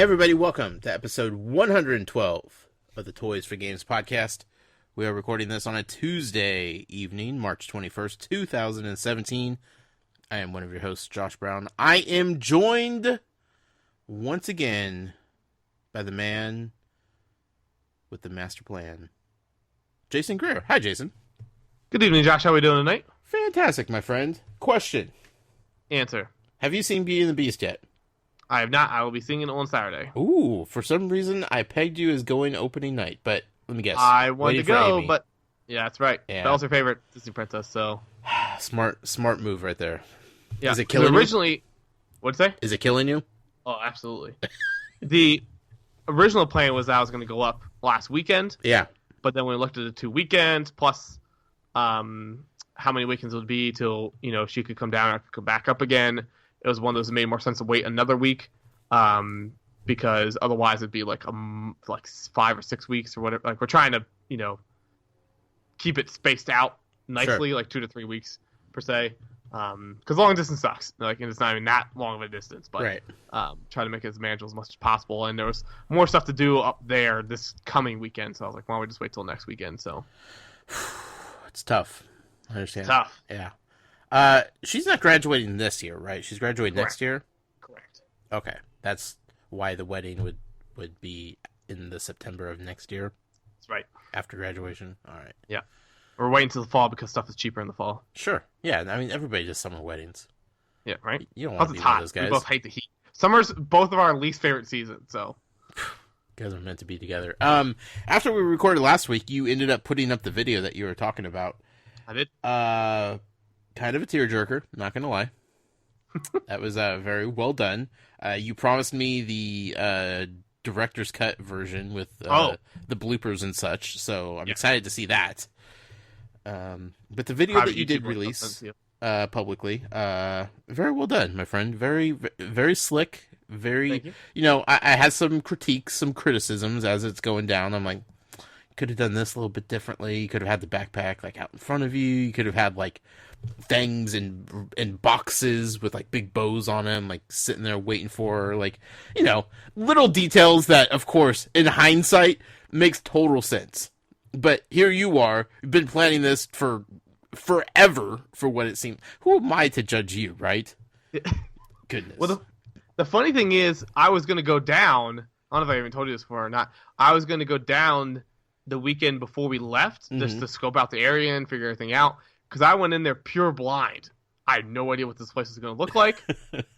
Hey everybody, welcome to episode 112 of the Toys for Games podcast. We are recording this on a Tuesday evening, March 21st, 2017. I am one of your hosts, Josh Brown. I am joined once again by the man with the master plan, Jason Greer. Hi, Jason. Good evening, Josh. How are we doing tonight? Fantastic, my friend. Question. Answer. Have you seen Beauty and the Beast yet? I have not. I will be seeing it on Saturday. Ooh, for some reason, I pegged you as going opening night, but let me guess. I wanted to go, Amy. but yeah, that's right. Yeah. That was her favorite Disney princess, so... Smart move right there. Yeah. Is it killing originally... you? What'd you say? Is it killing you? Oh, absolutely. The original plan was that I was going to go up last weekend. Yeah. But then we looked at the 2 weekends, plus how many weekends it would be till, she could come down and I could come back up again. It was one of those that made more sense to wait another week, because otherwise it'd be like 5 or 6 weeks or whatever. Like we're trying to, keep it spaced out nicely, Sure. like 2 to 3 weeks per se. Because long distance sucks. Like, and it's not even that long of a distance, but Right. Try to make it as manageable as much as possible. And there was more stuff to do up there this coming weekend, so I was like, why don't we just wait till next weekend? So It's tough. I understand. tough. Yeah. She's not graduating this year, right? She's graduating next year? Correct. Okay. That's why the wedding would be in the September of next year. That's right. After graduation. All right. Yeah. We're waiting till the fall because stuff is cheaper in the fall. Sure. Yeah, I mean, everybody does summer weddings. Yeah, right? You don't Plus want to it's be one hot. of those guys. We both hate the heat. Summer's both of our least favorite seasons, so. You guys are meant to be together. After we recorded last week, you ended up putting up the video that you were talking about. I did. Kind of a tearjerker, not gonna lie. That was very well done. You promised me the director's cut version with the bloopers and such, so I'm excited to see that. But the video that you did release publicly, very well done, my friend. Very, very slick. Very, I had some critiques, some criticisms as it's going down. I'm like, could have done this a little bit differently. You could have had the backpack like out in front of you. You could have had like things in boxes with like big bows on them, like sitting there waiting for like, little details that, of course, in hindsight makes total sense. But here you are, you've been planning this for forever, for what it seems. Who am I to judge you, right? Goodness. Well, the funny thing is, I was going to go down. I don't know if I even told you this before or not. I was going to go down the weekend before we left, just to scope out the area and figure everything out. Because I went in there pure blind. I had no idea what this place was going to look like.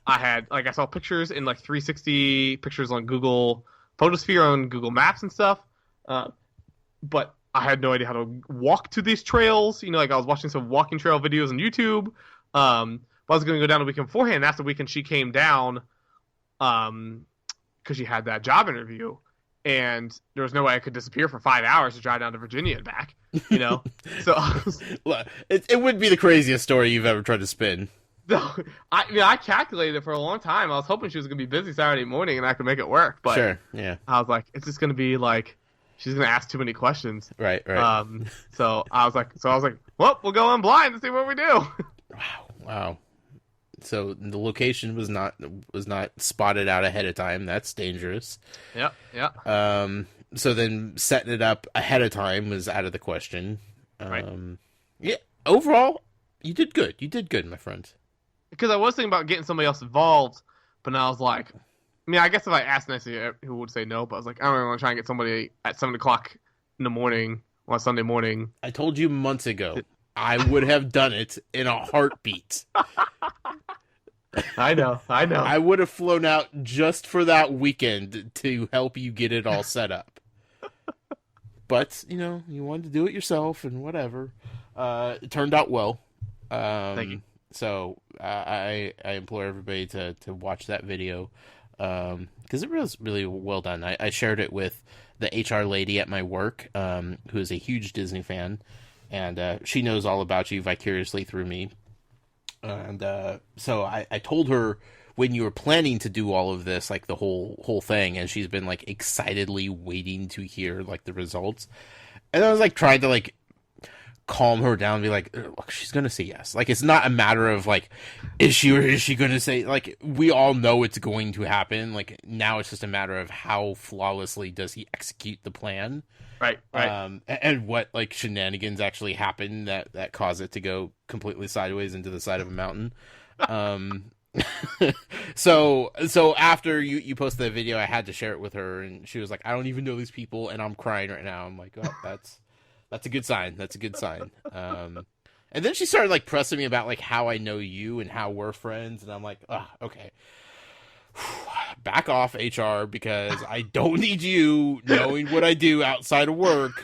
I saw pictures in like 360 pictures on Google Photosphere on Google Maps and stuff. But I had no idea how to walk to these trails. I was watching some walking trail videos on YouTube. But I was going to go down the weekend beforehand. After the weekend, she came down because she had that job interview. And there was no way I could disappear for 5 hours to drive down to Virginia and back, So it would be the craziest story you've ever tried to spin. No, I calculated it for a long time. I was hoping she was going to be busy Saturday morning and I could make it work. But sure, yeah. I was like, it's just going to be like, she's going to ask too many questions. Right. So I was like, well, we'll go in blind and see what we do. Wow. So the location was not spotted out ahead of time. That's dangerous. Yeah. So then setting it up ahead of time was out of the question. Right. Yeah. Overall, you did good. You did good, my friend. Because I was thinking about getting somebody else involved, but now I was like, I guess if I asked Nancy, who would say no? But I was like, I don't really want to try and get somebody at 7 o'clock in the morning on Sunday morning. I told you months ago, I would have done it in a heartbeat. I know. I would have flown out just for that weekend to help you get it all set up. But, you wanted to do it yourself and whatever. It turned out well. Thank you. So I implore everybody to watch that video because it was really well done. I shared it with the HR lady at my work, who is a huge Disney fan, and she knows all about you vicariously through me. And so I told her when you were planning to do all of this, like the whole thing, and she's been like excitedly waiting to hear like the results. And I was like trying to like calm her down and be like, look, she's gonna say yes. Like, it's not a matter of like, is she or is she gonna say, like, we all know it's going to happen. Like, now it's just a matter of how flawlessly does he execute the plan. Right. And what like shenanigans actually happen that cause it to go completely sideways into the side of a mountain. So after you posted that video, I had to share it with her, and she was like, I don't even know these people, and I'm crying right now. I'm like, oh, that's a good sign. That's a good sign. And then she started like pressing me about like how I know you and how we're friends, and I'm like, oh, okay. Back off, HR, because I don't need you knowing what I do outside of work.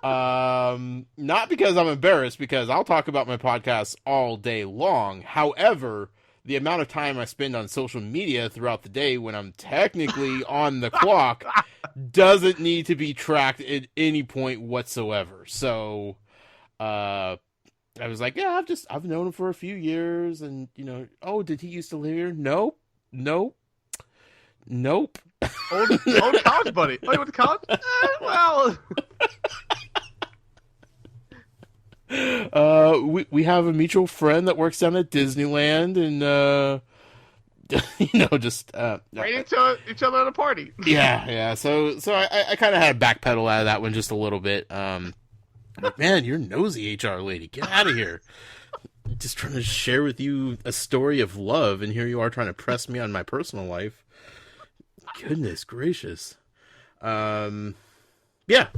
Not because I'm embarrassed, because I'll talk about my podcast all day long. However, the amount of time I spend on social media throughout the day when I'm technically on the clock doesn't need to be tracked at any point whatsoever. So, I was like, yeah, I've known him for a few years, and oh, did he used to live here? Nope. Old college buddy. Oh, you went to college? Well. We have a mutual friend that works down at Disneyland, and just right into each other at a party. Yeah. So I kind of had to backpedal out of that one just a little bit. Like, man, you're nosy, HR lady. Get out of here. Just trying to share with you a story of love, and here you are trying to press me on my personal life. Goodness gracious. Yeah,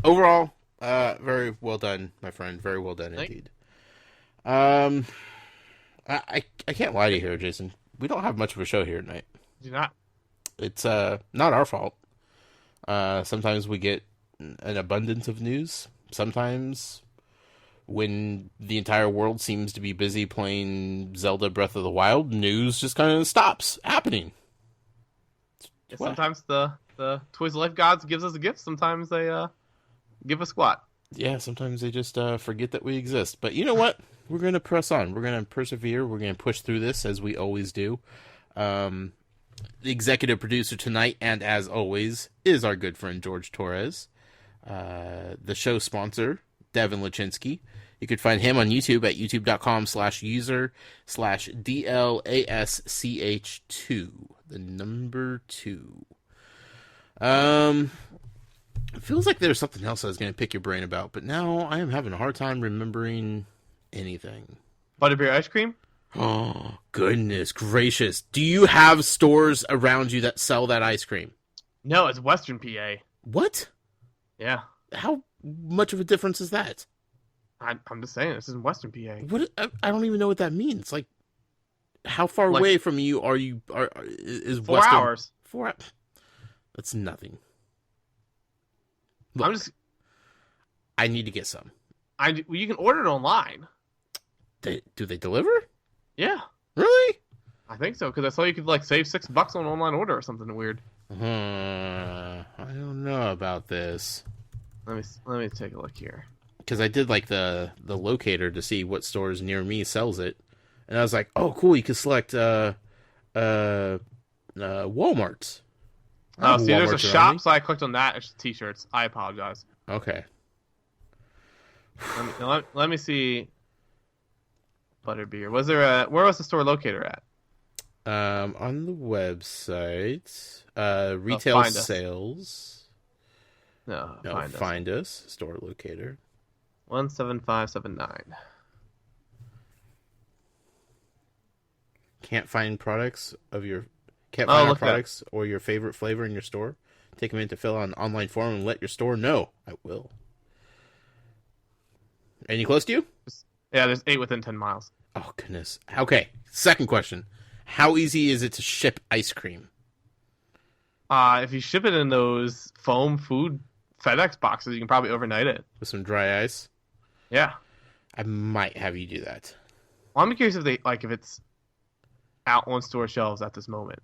overall, very well done, my friend. Very well done indeed. I can't lie to you here, Jason. We don't have much of a show here tonight. Do not. It's not our fault. Sometimes we get an abundance of news. Sometimes when the entire world seems to be busy playing Zelda Breath of the Wild, news just kind of stops happening. Yeah, sometimes the Toys of Life gods gives us a gift. Sometimes they give us squat. Yeah, sometimes they just forget that we exist. But you know what? We're going to press on. We're going to persevere. We're going to push through this as we always do. The executive producer tonight, and as always, is our good friend George Torres. The show sponsor, Devin Lachinsky. You could find him on YouTube at youtube.com/user/DLASCH2. The number 2. It feels like there's something else I was going to pick your brain about, but now I am having a hard time remembering anything. Butterbeer ice cream? Oh, goodness gracious. Do you have stores around you that sell that ice cream? No, it's Western PA. What? Yeah. How much of a difference is that? I'm just saying, this is in Western PA. What? I don't even know what that means. Like, how far away from you are you? Is 4 Western... hours? 4 hours. That's nothing. Look, I need to get some. You can order it online. Do they deliver? Yeah. Really? I think so, because I saw you could like save $6 on an online order or something weird. I don't know about this. Let me take a look here. Because I did like the locator to see what stores near me sells it, and I was like, oh, cool, you can select Walmart's. Oh, see, there's a shop, so I clicked on that. It's t-shirts. I apologize. Okay. Let me see. Butterbeer. Where was the store locator at? On the website, retail sales. No, find us. Store locator. 17579. Can't find products of your. Can't find our products or your favorite flavor in your store? Take a minute to fill out an online form and let your store know. I will. Any close to you? Yeah, there's 8 within 10 miles. Oh, goodness. Okay, second question. How easy is it to ship ice cream? If you ship it in those foam food FedEx boxes, you can probably overnight it. With some dry ice? Yeah. I might have you do that. Well, I'm curious if if it's out on store shelves at this moment.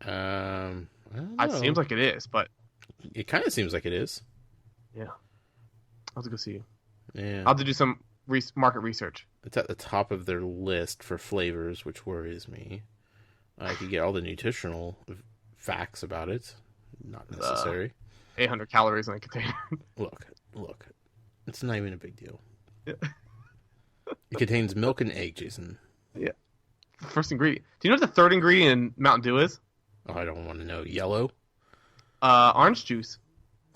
I don't know. It seems like it is, but it kind of seems like it is. Yeah, I'll have to go see you. Yeah, I'll have to do some market research. It's at the top of their list for flavors, which worries me. I could get all the nutritional facts about it. Not necessary. 800 calories in a container. Look. It's not even a big deal. It contains milk and egg, Jason. Yeah. First ingredient. Do you know what the third ingredient in Mountain Dew is? Oh, I don't want to know. Yellow? Orange juice.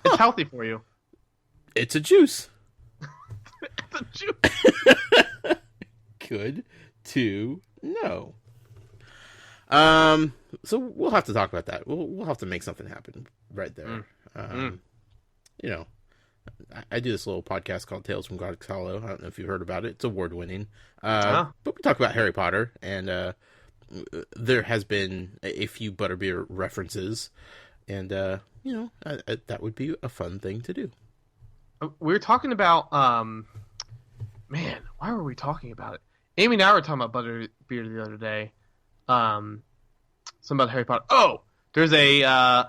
It's healthy for you. It's a juice. It's a juice. Good to know. So we'll have to talk about that. We'll have to make something happen right there. You know, I do this little podcast called Tales from Godric's Hollow. I don't know if you've heard about it. It's award-winning. But we talk about Harry Potter, and there has been a few Butterbeer references, and you know, that would be a fun thing to do. We were talking about, man, why were we talking about it? Amy and I were talking about Butterbeer the other day. Something about Harry Potter. Oh, there's a, I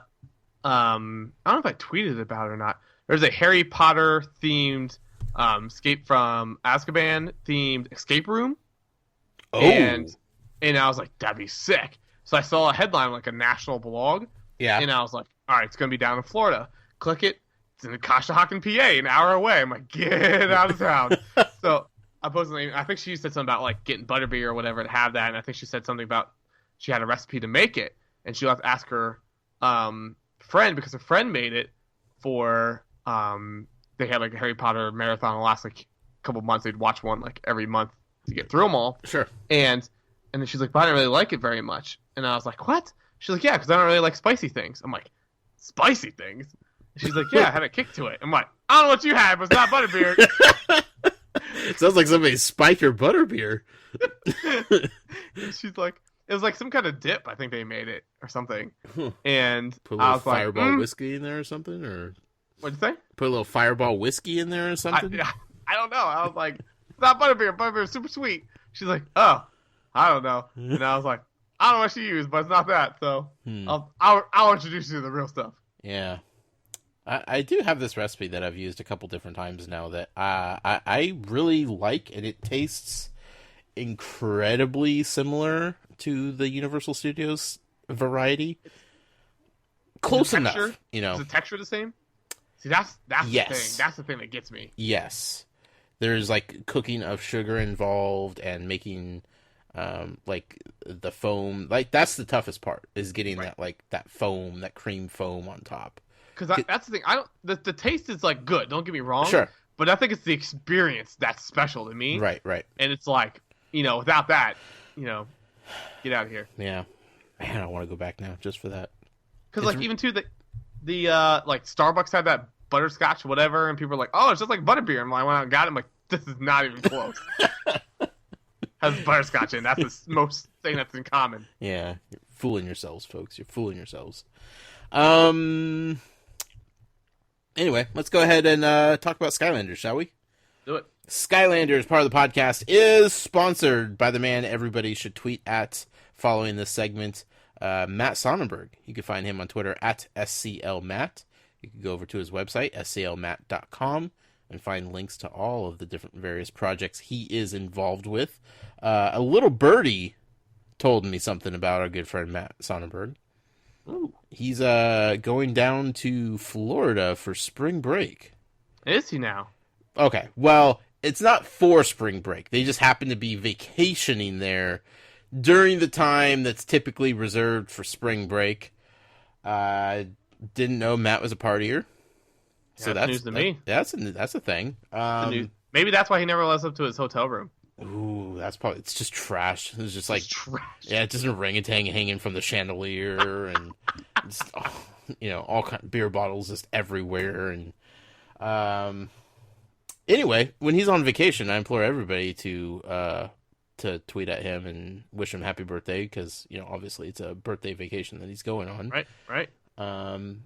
don't know if I tweeted about it or not. There's a Harry Potter themed, Escape from Azkaban themed escape room. Oh. And I was like, that'd be sick. So I saw a headline, like a national blog. Yeah. And I was like, all right, it's going to be down in Florida. Click it. It's in Conshohocken, PA, an hour away. I'm like, get out of town. So I posted, I think she said something about like getting Butterbeer or whatever to have that. And I think she said something about she had a recipe to make it. And she'll have to ask her friend, because her friend made it for, they had like a Harry Potter marathon the last like couple months. They'd watch one like every month to get through them all. Sure. And then she's like, but I didn't really like it very much. And I was like, what? She's like, yeah, because I don't really like spicy things. I'm like, spicy things? And she's like, yeah, I had a kick to it. I'm like, I don't know what you had, but it's not Butterbeer. Sounds like somebody spiked your Butterbeer. And she's like, it was like some kind of dip. I think they made it or something. Huh. And Put a little Fireball whiskey in there or something? Or what'd you say? Put a little Fireball whiskey in there or something? I don't know. I was like, it's not Butterbeer. Butterbeer's super sweet. She's like, oh, I don't know. And I was like, I don't know what she used, but it's not that. So I'll introduce you to the real stuff. Yeah. I do have this recipe that I've used a couple different times now that I really like, and it tastes incredibly similar to the Universal Studios variety. Close enough, you know. Is the texture the same? See, that's yes. the thing. That's the thing that gets me. Yes. There's like cooking of sugar involved and making like the foam. Like that's the toughest part, is getting that like that foam, that cream foam on top. Because that's the thing. I don't. The taste is like good. Don't get me wrong. Sure. But I think it's the experience that's special to me. Right. Right. And it's like, you know, without that, you know, get out of here. Yeah. Man, I want to go back now just for that. Because like even too the like Starbucks had that butterscotch whatever, and people are like, oh, it's just like Butterbeer. And I went out and got it. I'm like, this is not even close. Has butterscotch in. That's the most thing that's in common. Yeah, you're fooling yourselves, folks. You're fooling yourselves. Anyway, let's go ahead and talk about Skylanders, shall we? Do it. Skylanders, part of the podcast, is sponsored by the man everybody should tweet at following this segment, Matt Sonnenberg. You can find him on Twitter at SCLMatt. You can go over to his website, sclmatt.com, and find links to all of the different various projects he is involved with. A little birdie told me something about our good friend Matt Sonnenberg. Ooh. He's going down to Florida for spring break. Is he now? Okay, well, it's not for spring break. They just happen to be vacationing there during the time that's typically reserved for spring break. Didn't know Matt was a partier. So that's news to me. That's a thing. Maybe that's why he never lets up to his hotel room. Ooh, that's probably, it's just trash. It's just like trash. Yeah, it's just an orangutan hanging from the chandelier, and just, you know, all kind of beer bottles just everywhere. And anyway, when he's on vacation, I implore everybody to tweet at him and wish him happy birthday, because, you know, obviously it's a birthday vacation that he's going on. Right.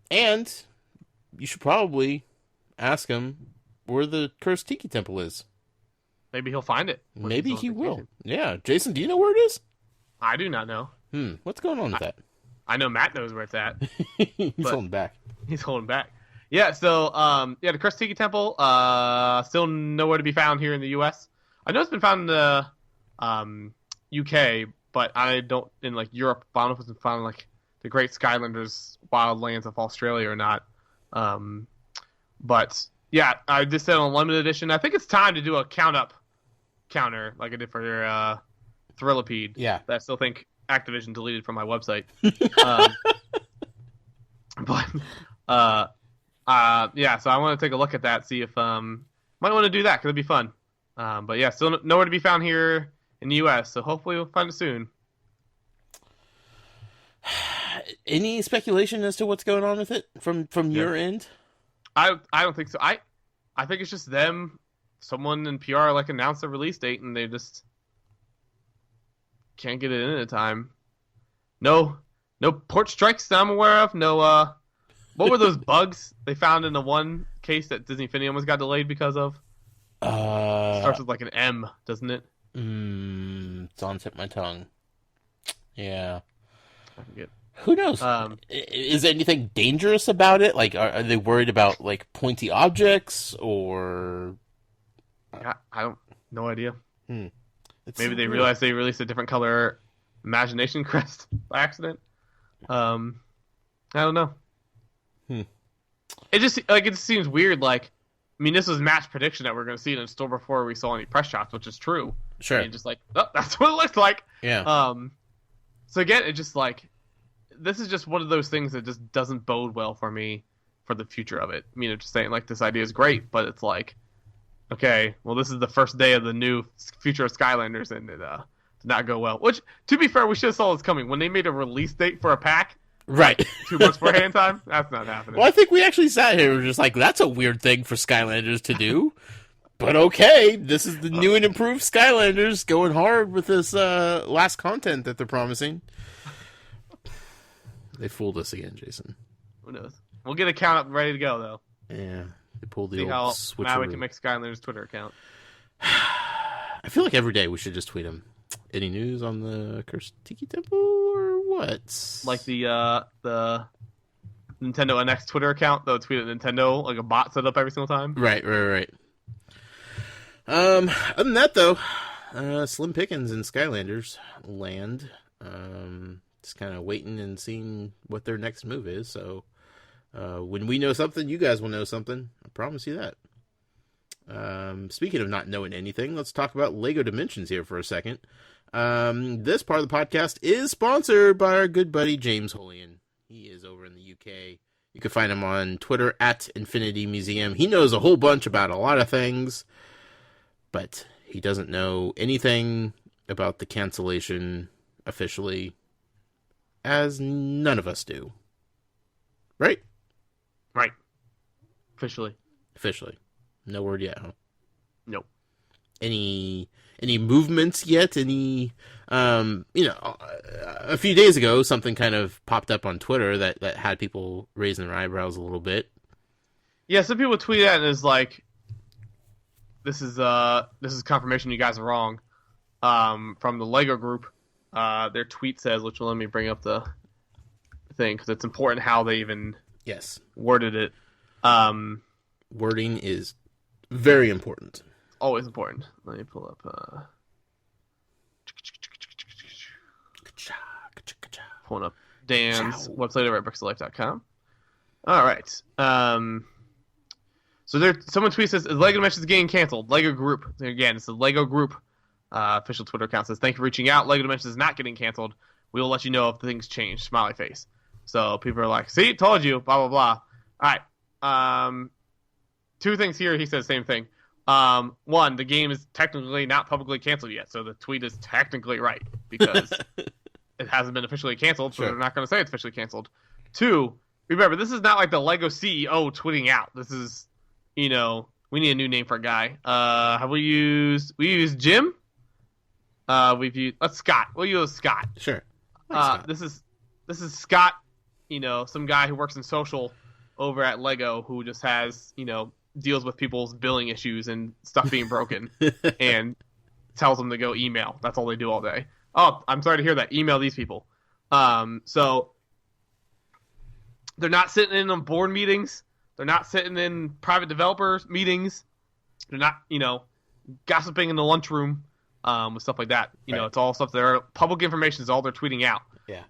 And you should probably ask him where the Cursed Tiki Temple is. Maybe he'll find it. Maybe he will. Yeah. Jason, do you know where it is? I do not know. What's going on with that? I know Matt knows where it's at. He's holding back. He's holding back. Yeah, so, the Cursed Tiki Temple, still nowhere to be found here in the U.S. I know it's been found in the UK, but I don't, in, like, Europe, I don't know if it's been found in, like, the Great Skylanders Wildlands of Australia or not. But Yeah, I just said on limited edition. I think it's time to do a counter like I did for your Thrillipede. Yeah. That I still think Activision deleted from my website. um, but yeah, so I want to take a look at that, see if might want to do that because it'd be fun. But yeah, still nowhere to be found here in the U.S. So hopefully we'll find it soon. Any speculation as to what's going on with it from your end? I don't think so. I think it's just them. Someone in PR like announced a release date and they just can't get it in at time. No port strikes that I'm aware of. No. What were those bugs they found in the one case that Disney Infinity almost got delayed because of? It starts with like an M, doesn't it? It's on tip of my tongue. Yeah. I forget. Who knows? Is there anything dangerous about it? Like, are they worried about like pointy objects or? I don't. No idea. Maybe so they realized they released a different color Imagination Crest by accident. I don't know. It just seems weird. Like, I mean, this was match prediction that we're going to see it in store before we saw any press shots, which is true. Sure. And just like, oh, that's what it looks like. Yeah. So again, it just like, this is just one of those things that just doesn't bode well for me for the future of it. I mean, it's just saying like this idea is great, but it's like, okay, well, this is the first day of the new future of Skylanders, and it did not go well. Which, to be fair, we should have saw this coming when they made a release date for a pack. Right. 2 months beforehand time? That's not happening. Well, I think we actually sat here and were just like, that's a weird thing for Skylanders to do. But okay, this is the new and improved Skylanders going hard with this last content that they're promising. They fooled us again, Jason. Who knows? We'll get a count up ready to go, though. Yeah, they pulled the See old how switcheroo. now we can make Skylanders' Twitter account. I feel like every day we should just tweet them. Any news on the Cursed Tiki Temple or what? Like the Nintendo NX Twitter account, they'll tweet at Nintendo, like a bot set up every single time. Right. Other than that, though, slim pickings in Skylanders land. Just kind of waiting and seeing what their next move is. So when we know something, you guys will know something. I promise you that. Speaking of not knowing anything, let's talk about LEGO Dimensions here for a second. This part of the podcast is sponsored by our good buddy James Holian. He is over in the UK. You can find him on Twitter at Infinity Museum. He knows a whole bunch about a lot of things, but he doesn't know anything about the cancellation officially, as none of us do. Right? Right. Officially. No word yet, huh? Nope. Any movements yet? Any, a few days ago, something kind of popped up on Twitter that had people raising their eyebrows a little bit. Yeah, some people tweet at it and is like, this is confirmation you guys are wrong. From the LEGO group, their tweet says, which will let me bring up the thing, because it's important how they even worded it. Wording is very important. Always important. Let me pull up. Pulling up Dan's website over at bricksoflife.com. All right. So someone tweets says, LEGO Dimensions getting canceled. LEGO Group. Again, it's the LEGO Group official Twitter account says, thank you for reaching out. LEGO Dimensions is not getting canceled. We will let you know if things change. Smiley face. So people are like, see, told you, blah, blah, blah. All right. Two things here. He says the same thing. One, the game is technically not publicly canceled yet, so the tweet is technically right because it hasn't been officially canceled, so they're not going to say it's officially canceled. Two, remember, this is not like the LEGO CEO tweeting out. This is, we need a new name for a guy. We used Jim? Scott. We'll use Scott. Sure. Scott. This is Scott, some guy who works in social over at LEGO who just has, deals with people's billing issues and stuff being broken and tells them to go email. That's all they do all day. Oh, I'm sorry to hear that. Email these people. So they're not sitting in on board meetings. They're not sitting in private developers meetings. They're not, gossiping in the lunchroom with stuff like that. It's all stuff that are public information is all they're tweeting out. Yeah.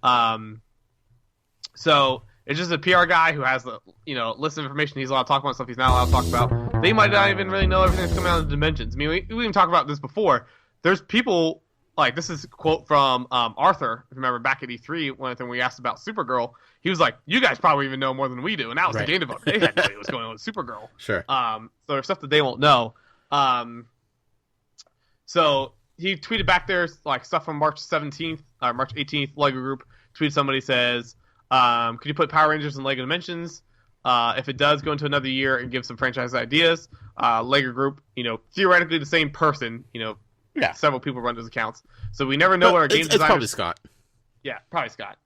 So It's just a PR guy who has a list of information he's allowed to talk about, stuff he's not allowed to talk about. They might not even really know everything that's coming out of the dimensions. I mean, we even talked about this before. There's people like, this is a quote from Arthur. If you remember back at E3, one of the things we asked about Supergirl, he was like, "You guys probably even know more than we do," and that was the game developer. They had no idea what's going on with Supergirl. Sure. So there's stuff that they won't know. So he tweeted back there like stuff from March 17th, March 18th. Lego Group tweeted somebody says, "Could you put Power Rangers in Lego Dimensions? If it does go into another year and give some franchise ideas." Lego Group, theoretically the same person, Yeah. several people run those accounts. So we never know what our game designers... It's probably Scott. Yeah, probably Scott.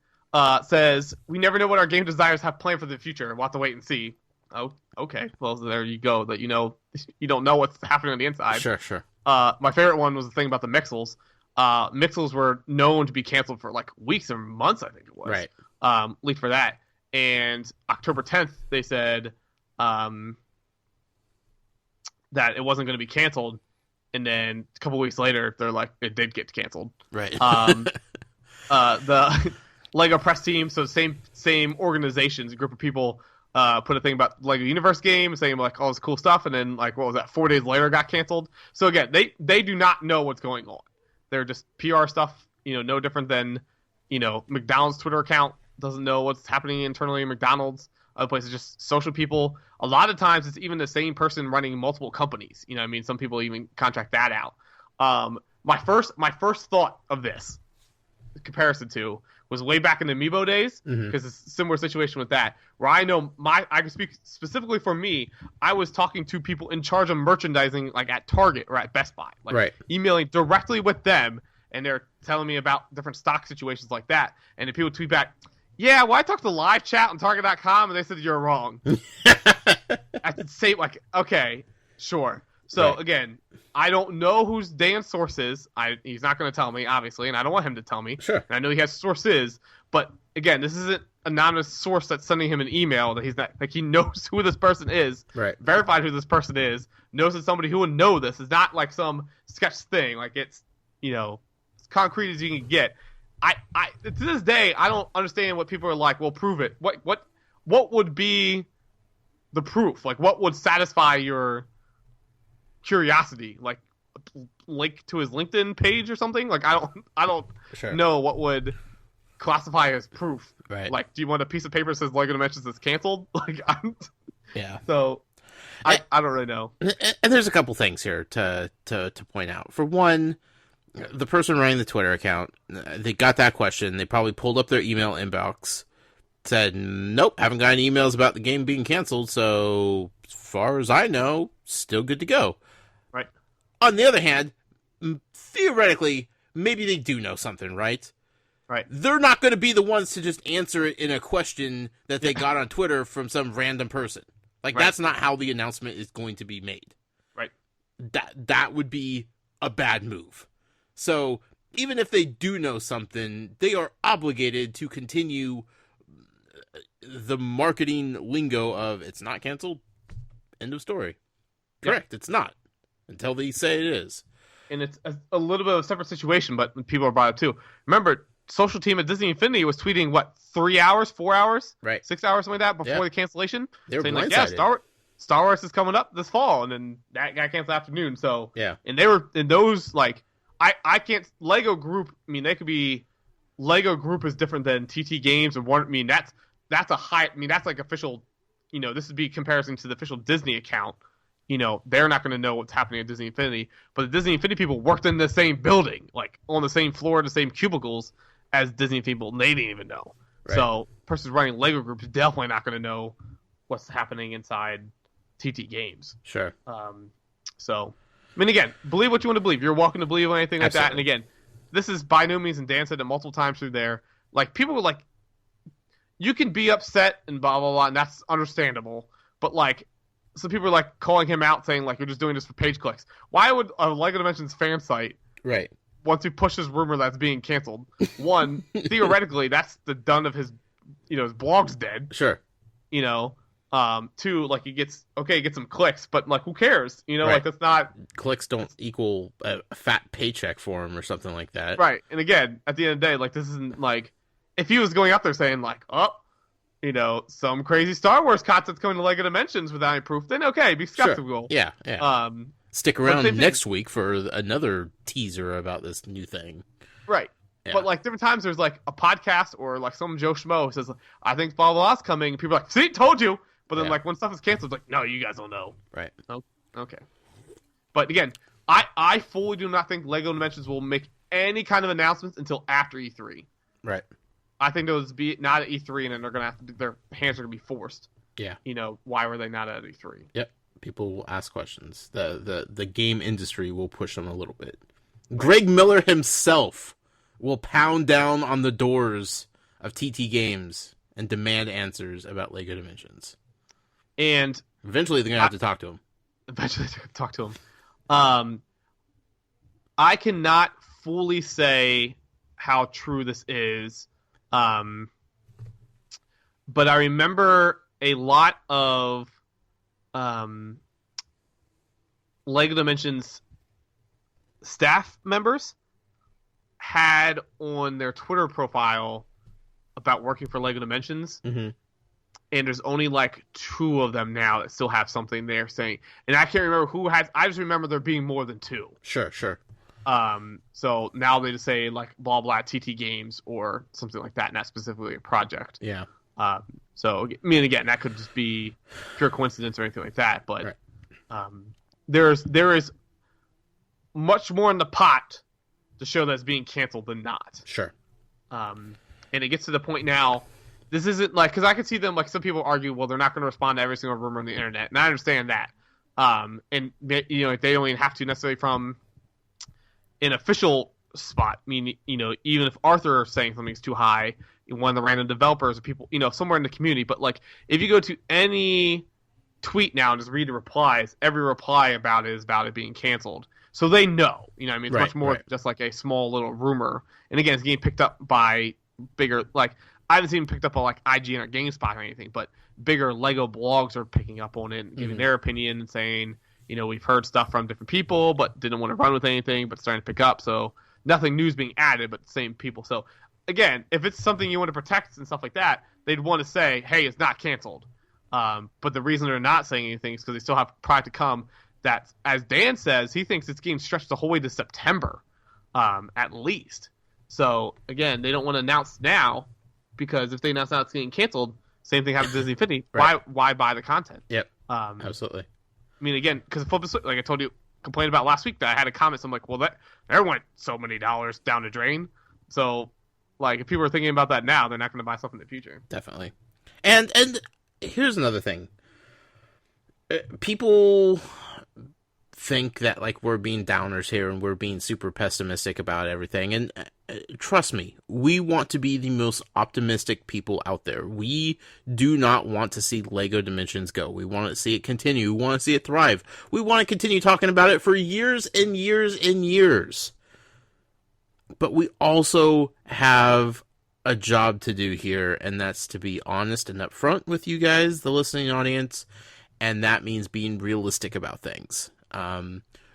Says, we never know what our game designers have planned for the future. We'll have to wait and see. Oh, okay. Well, there you go. That you don't know what's happening on the inside. Sure. My favorite one was the thing about the Mixels. Mixels were known to be canceled for like weeks or months, I think it was. Right. Leaked for that. And October 10th, they said that it wasn't going to be canceled. And then a couple weeks later, they're like, it did get canceled. Right. The Lego press team, so same organizations, a group of people put a thing about Lego Universe game, saying like all this cool stuff, and then like what was that? 4 days later, got canceled. So again, they do not know what's going on. They're just PR stuff. No different than McDonald's Twitter account doesn't know what's happening internally in McDonald's. Other places, just social people. A lot of times, it's even the same person running multiple companies. Some people even contract that out. My first thought of this comparison to was way back in the Amiibo days, because it's a similar situation with that, where I can speak specifically for me. I was talking to people in charge of merchandising, like at Target or at Best Buy, like emailing directly with them, and they're telling me about different stock situations like that. And then people tweet back, "Yeah, well, I talked to live chat on Target.com, and they said you're wrong." I could say, like, okay, sure. So, again, I don't know who's Dan's source is. He's not going to tell me, obviously, and I don't want him to tell me. Sure. And I know he has sources, but, again, this isn't an anonymous source that's sending him an email that he's not, like, he knows who this person is, verified who this person is, knows it's somebody who would know this. It's not like some sketch thing. Like, it's, as concrete as you can get. I to this day, I don't understand what people are like, well, prove it. What would be the proof? Like, what would satisfy your curiosity? Like, link to his LinkedIn page or something? Like, I don't know what would classify as proof. Right. Like, do you want a piece of paper that says Lego Dimensions is canceled? Like, yeah. So, I don't really know. And there's a couple things here to point out. For one, the person running the Twitter account, they got that question. They probably pulled up their email inbox, said, "Nope, haven't got any emails about the game being canceled, so as far as I know, still good to go." Right. On the other hand, theoretically, maybe they do know something, right? Right. They're not going to be the ones to just answer it in a question that they got on Twitter from some random person. Like, that's not how the announcement is going to be made. Right. That would be a bad move. So, even if they do know something, they are obligated to continue the marketing lingo of, it's not canceled, end of story. Correct, it's not. Until they say it is. And it's a little bit of a separate situation, but people are brought up too. Remember, social team at Disney Infinity was tweeting, 3 hours, 4 hours? Right. 6 hours, something like that, before the cancellation? They were saying, blindsided. like, yeah, Star Wars is coming up this fall, and then that got canceled afternoon, so... Yeah. And they were, in those, like... I can't... Lego Group, I mean, they could be... Lego Group is different than TT Games, or one... I mean, that's a high... I mean, that's like official... this would be comparison to the official Disney account. They're not going to know what's happening at Disney Infinity, but the Disney Infinity people worked in the same building, like on the same floor, the same cubicles as Disney people, and they didn't even know. Right. So, person running Lego Group is definitely not going to know what's happening inside TT Games. Sure. So, I mean, again, believe what you want to believe. You're welcome to believe anything like that. And again, this is by no means, and Dan said it multiple times through there. Like, people were like, you can be upset and blah blah blah, and that's understandable. But like, some people are like calling him out, saying like, you're just doing this for page clicks. Why would a Lego Dimensions fan site, right, once he pushes rumor that's being canceled? One, theoretically, that's the done of his, his blog's dead. Sure. Two, like, he gets some clicks, but like, who cares? Like, that's not... Clicks don't equal a fat paycheck for him or something like that. Right. And again, at the end of the day, like, this isn't like, if he was going out there saying like, oh, some crazy Star Wars content's coming to LEGO Dimensions without any proof, then okay, be skeptical. Sure. Yeah. Stick around next week for another teaser about this new thing. Right. Yeah. But, different times there's, a podcast or, some Joe Schmo who says, I think blah, blah, blah's coming. And people are like, see, told you. But then, when stuff is canceled, it's like, no, you guys don't know. Right. Oh, okay. But, again, I fully do not think LEGO Dimensions will make any kind of announcements until after E3. Right. I think those be not at E3, and then they're going to have to, their hands are going to be forced. Yeah. Why were they not at E3? Yep. People will ask questions. The game industry will push them a little bit. Right. Greg Miller himself will pound down on the doors of TT Games and demand answers about LEGO Dimensions. And eventually they're going to have to talk to him. Eventually they're going to talk to him. I cannot fully say how true this is. But I remember a lot of LEGO Dimensions staff members had on their Twitter profile about working for LEGO Dimensions. Mm-hmm. And there's only 2 of them now that still have something there saying, and I can't remember who has. I just remember there being more than 2. Sure. So now they just say blah blah TT Games or something like that, not specifically a project. Yeah. So again, that could just be pure coincidence or anything like that. But right. There is much more in the pot to show that it's being canceled than not. Sure. And it gets to the point now. This isn't because I could see them some people argue, well, they're not going to respond to every single rumor on the internet, and I understand that. And they don't even have to necessarily from an official spot. I mean, even if Arthur is saying something's too high, one of the random developers or people, somewhere in the community. But if you go to any tweet now and just read the replies, every reply about it is about it being canceled. So they know, it's much more just a small little rumor. And again, it's getting picked up by bigger, I haven't seen it picked up on IGN or GameSpot or anything, but bigger LEGO blogs are picking up on it and giving their opinion and saying, we've heard stuff from different people, but didn't want to run with anything, but starting to pick up. So nothing new's being added, but the same people. So again, if it's something you want to protect and stuff like that, they'd want to say, hey, it's not canceled. But the reason they're not saying anything is because they still have product to come that, as Dan says, he thinks it's getting stretched the whole way to September, at least. So again, they don't want to announce now, because if they announce now it's getting canceled, same thing happens to Disney Infinity. Right. Why buy the content? Yep. Absolutely. I mean, again, because like I told you, complained about last week that I had a comment. So I'm like, well, there went so many dollars down the drain. So, if people are thinking about that now, they're not going to buy stuff in the future. Definitely. And here's another thing. People think that we're being downers here and we're being super pessimistic about everything, and trust me, we want to be the most optimistic people out there. We do not want to see LEGO Dimensions go. We want to see it continue. We want to see it thrive. We want to continue talking about it for years and years and years. But we also have a job to do here, and that's to be honest and upfront with you guys, the listening audience, and that means being realistic about things.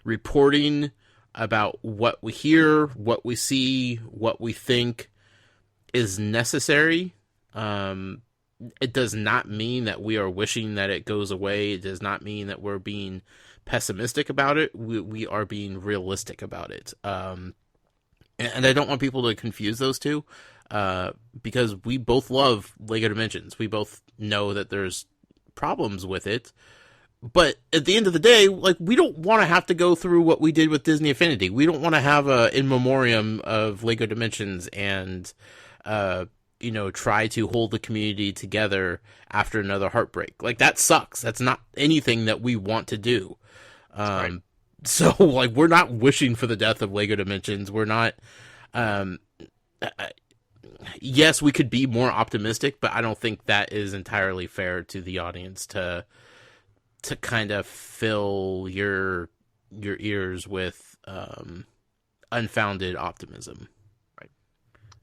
Reporting about what we hear, what we see, what we think is necessary. It does not mean that we are wishing that it goes away. It does not mean that we're being pessimistic about it. We are being realistic about it. And I don't want people to confuse those two, because we both love LEGO Dimensions. We both know that there's problems with it. But at the end of the day, we don't want to have to go through what we did with Disney Infinity. We don't want to have a in memoriam of LEGO Dimensions and, try to hold the community together after another heartbreak. That sucks. That's not anything that we want to do. Right. So, we're not wishing for the death of LEGO Dimensions. We're not, yes, we could be more optimistic, but I don't think that is entirely fair to the audience to kind of fill your ears with unfounded optimism. Right.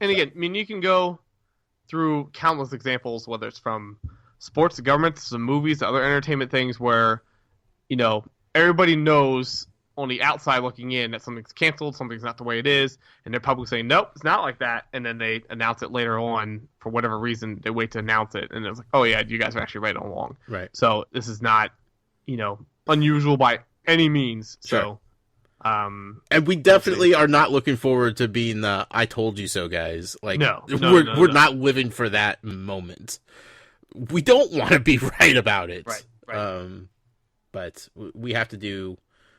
And again, you can go through countless examples, whether it's from sports to government to some movies to other entertainment things where, everybody knows on the outside looking in that something's canceled, something's not the way it is, and they're publicly saying, nope, it's not like that, and then they announce it later on for whatever reason. They wait to announce it, and it's like, oh yeah, you guys are actually right all along. Right. So this is not, unusual by any means. Sure. So, and we definitely are not looking forward to being the "I told you so" guys. Like, we're not living for that moment. We don't want to be right about it. Right. But we have to do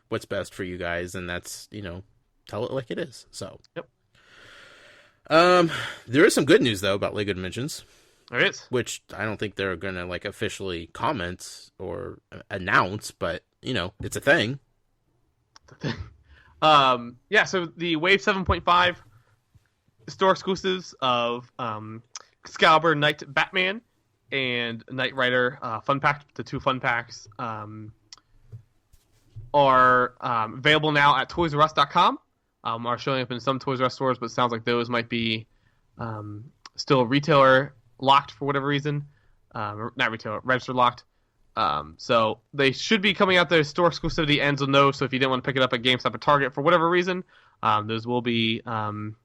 what's best for you guys, and that's, tell it like it is. So, yep. There is some good news though about Lego Dimensions. There is, which I don't think they're gonna officially comment or announce, but it's a thing. Yeah. So the Wave 7.5 store exclusives of Excalibur Knight Batman and Knight Rider fun pack, the 2 fun packs, are available now at ToysRUs.com. Are showing up in some Toys R Us stores, but it sounds like those might be still retailer locked for whatever reason. Not retailer, register locked. So they should be coming out. Their store exclusivity ends with no. So if you didn't want to pick it up at GameStop or Target for whatever reason, those will be coming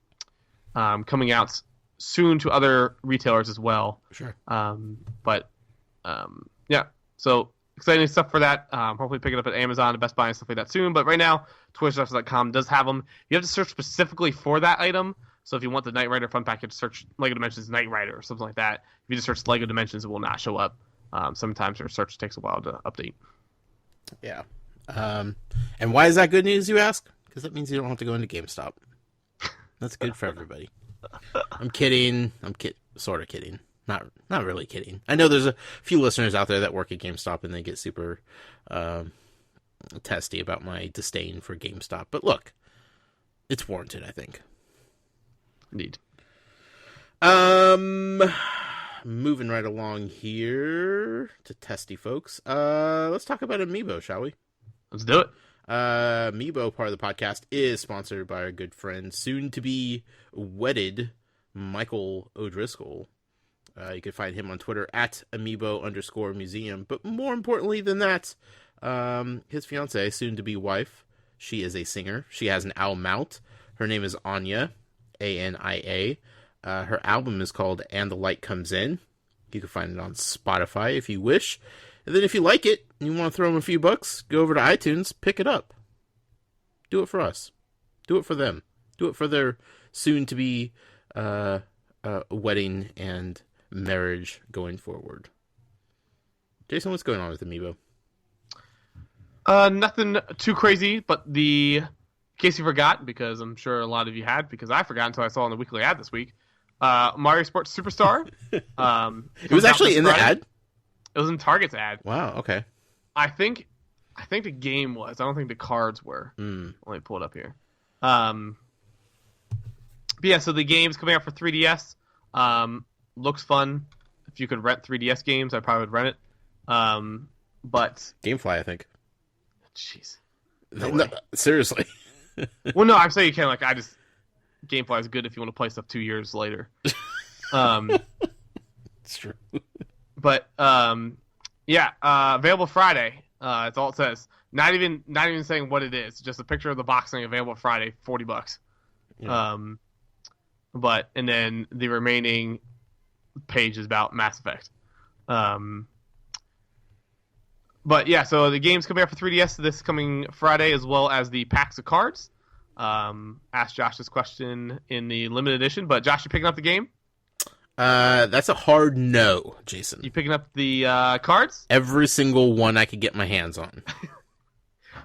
out soon to other retailers as well. Sure. Yeah. So exciting stuff for that. Hopefully pick it up at Amazon and Best Buy and stuff like that soon. But right now, ToysRUs.com does have them. You have to search specifically for that item. So if you want the Knight Rider fun pack, you have to search Lego Dimensions Knight Rider or something like that. If you just search Lego Dimensions, it will not show up. Sometimes your search takes a while to update. Yeah. And why is that good news, you ask? Because that means you don't have to go into GameStop. That's good for everybody. I'm kidding. Sort of kidding. Not really kidding. I know there's a few listeners out there that work at GameStop and they get super testy about my disdain for GameStop. But look, it's warranted, I think. Indeed. Moving right along here to testy folks. Let's talk about Amiibo, shall we? Let's do it. Amiibo, part of the podcast, is sponsored by our good friend, soon to be wedded, Michael O'Driscoll. You can find him on Twitter at Amiibo_museum. But more importantly than that, his fiance, soon to be wife, she is a singer. She has an album out. Her name is Anya, Ania. Her album is called And the Light Comes In. You can find it on Spotify if you wish. And then if you like it and you want to throw them a few bucks, go over to iTunes, pick it up. Do it for us. Do it for them. Do it for their soon-to-be wedding and marriage going forward. Jason, what's going on with Amiibo? Nothing too crazy, but in case you forgot, because I'm sure a lot of you had, because I forgot until I saw in the weekly ad this week, Mario Sports Superstar. It was actually in the ad? It was in Target's ad. Wow, okay. I think the game was. I don't think the cards were. Let me pull it up here. But yeah, so the game's coming out for 3DS. Looks fun. If you could rent 3DS games, I probably would rent it. But GameFly, I think. Jeez. No, seriously. Well, no, I'm saying you can. GameFly is good if you want to play stuff 2 years later. It's true. But yeah, available Friday. That's all it says. Not even saying what it is. Just a picture of the box saying available Friday, $40. Yeah. And then the remaining page is about Mass Effect. But yeah, so the game's coming out for 3DS this coming Friday, as well as the packs of cards. Asked Josh this question in the limited edition, but Josh, you picking up the game? That's a hard no, Jason. You picking up the cards? Every single one I could get my hands on.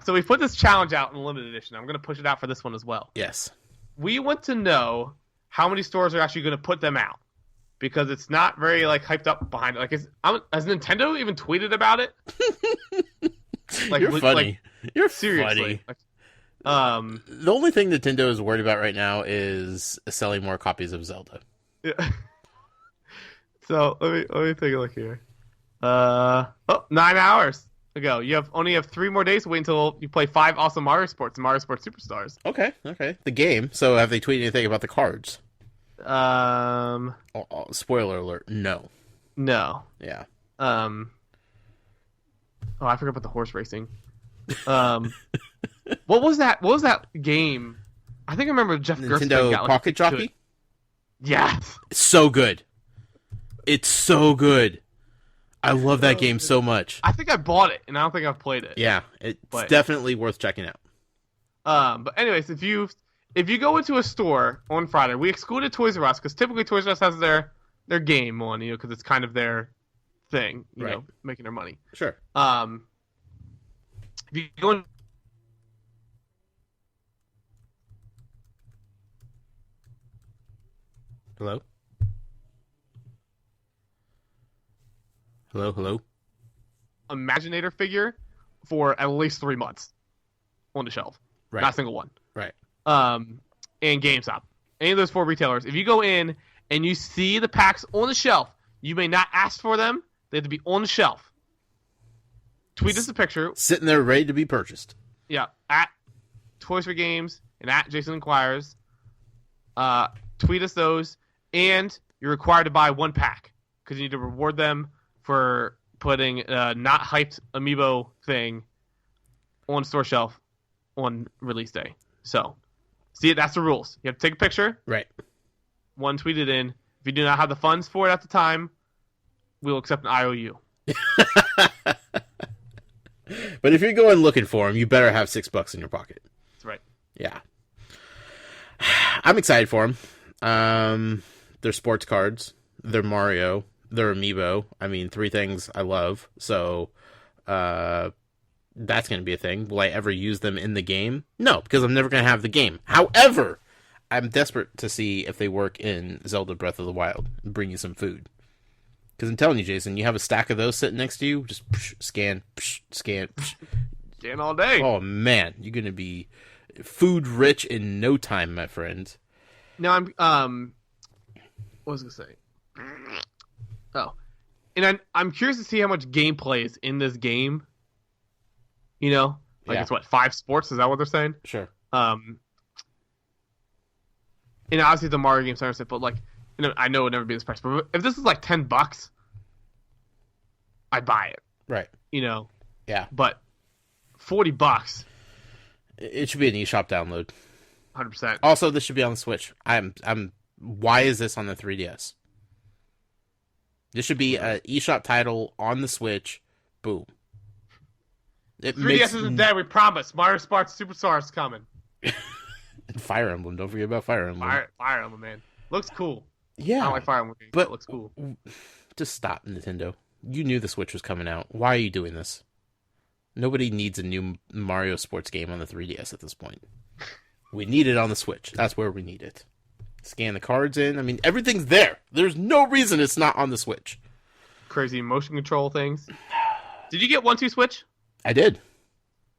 So we put this challenge out in the limited edition. I'm going to push it out for this one as well. Yes. We want to know how many stores are actually going to put them out, because it's not very hyped up behind it. Has Nintendo even tweeted about it? You're funny. You're seriously. Funny. The only thing Nintendo is worried about right now is selling more copies of Zelda. Yeah. So let me take a look here. 9 hours ago. You only have 3 more days to wait until you play 5 awesome Mario Sports and Mario Sports Superstars. Okay. The game. So have they tweeted anything about the cards? Spoiler alert. No. Yeah. Oh, I forgot about the horse racing. What was that? What was that game? I think I remember Jeff Gerstmann Nintendo got Pocket Jockey. Yes, It's so good. It's so good. I love that game so much. I think I bought it, and I don't think I've played it. Yeah, it's definitely worth checking out. But anyways, if you go into a store on Friday, we excluded Toys R Us because typically Toys R Us has their game on, because it's kind of their thing, making their money. Sure. If you go in. Hello? Hello? Imaginator figure for at least 3 months on the shelf. Right. Not a single one. Right. And GameStop. Any of those 4 retailers. If you go in and you see the packs on the shelf, you may not ask for them. They have to be on the shelf. Tweet us a picture. Sitting there ready to be purchased. Yeah. At Toys for Games and at Jason Inquires. Tweet us those. And you're required to buy 1 pack because you need to reward them for putting a not hyped Amiibo thing on store shelf on release day. So, see, that's the rules. You have to take a picture. Right. 1, tweet it in. If you do not have the funds for it at the time, we will accept an IOU. But if you're going looking for them, you better have $6 in your pocket. That's right. Yeah. I'm excited for them. They're sports cards. They're Mario. They're Amiibo. I mean, 3 things I love. So, that's going to be a thing. Will I ever use them in the game? No, because I'm never going to have the game. However, I'm desperate to see if they work in Zelda Breath of the Wild and bring you some food. Because I'm telling you, Jason, you have a stack of those sitting next to you, just scan. Scan all day. Oh, man. You're going to be food rich in no time, my friend. Now, what was I going to say? Oh. And I'm curious to see how much gameplay is in this game. It's what, 5 sports? Is that what they're saying? Sure. And obviously the Mario games, but I know it would never be this price. But if this is like $10, I'd buy it. Right. Yeah. But $40. It should be an eShop download. 100%. Also, this should be on the Switch. Why is this on the 3DS? This should be an eShop title on the Switch. Boom. 3DS isn't dead, we promise. Mario Sparks Superstars is coming. Fire Emblem. Don't forget about Fire Emblem. Fire Emblem, man. Looks cool. Yeah. I don't like Fire Emblem games, but it looks cool. Just stop, Nintendo. You knew the Switch was coming out. Why are you doing this? Nobody needs a new Mario sports game on the 3DS at this point. We need it on the Switch. That's where we need it. Scan the cards in. I mean, everything's there. There's no reason it's not on the Switch. Crazy motion control things. Did you get 1-2 Switch? I did.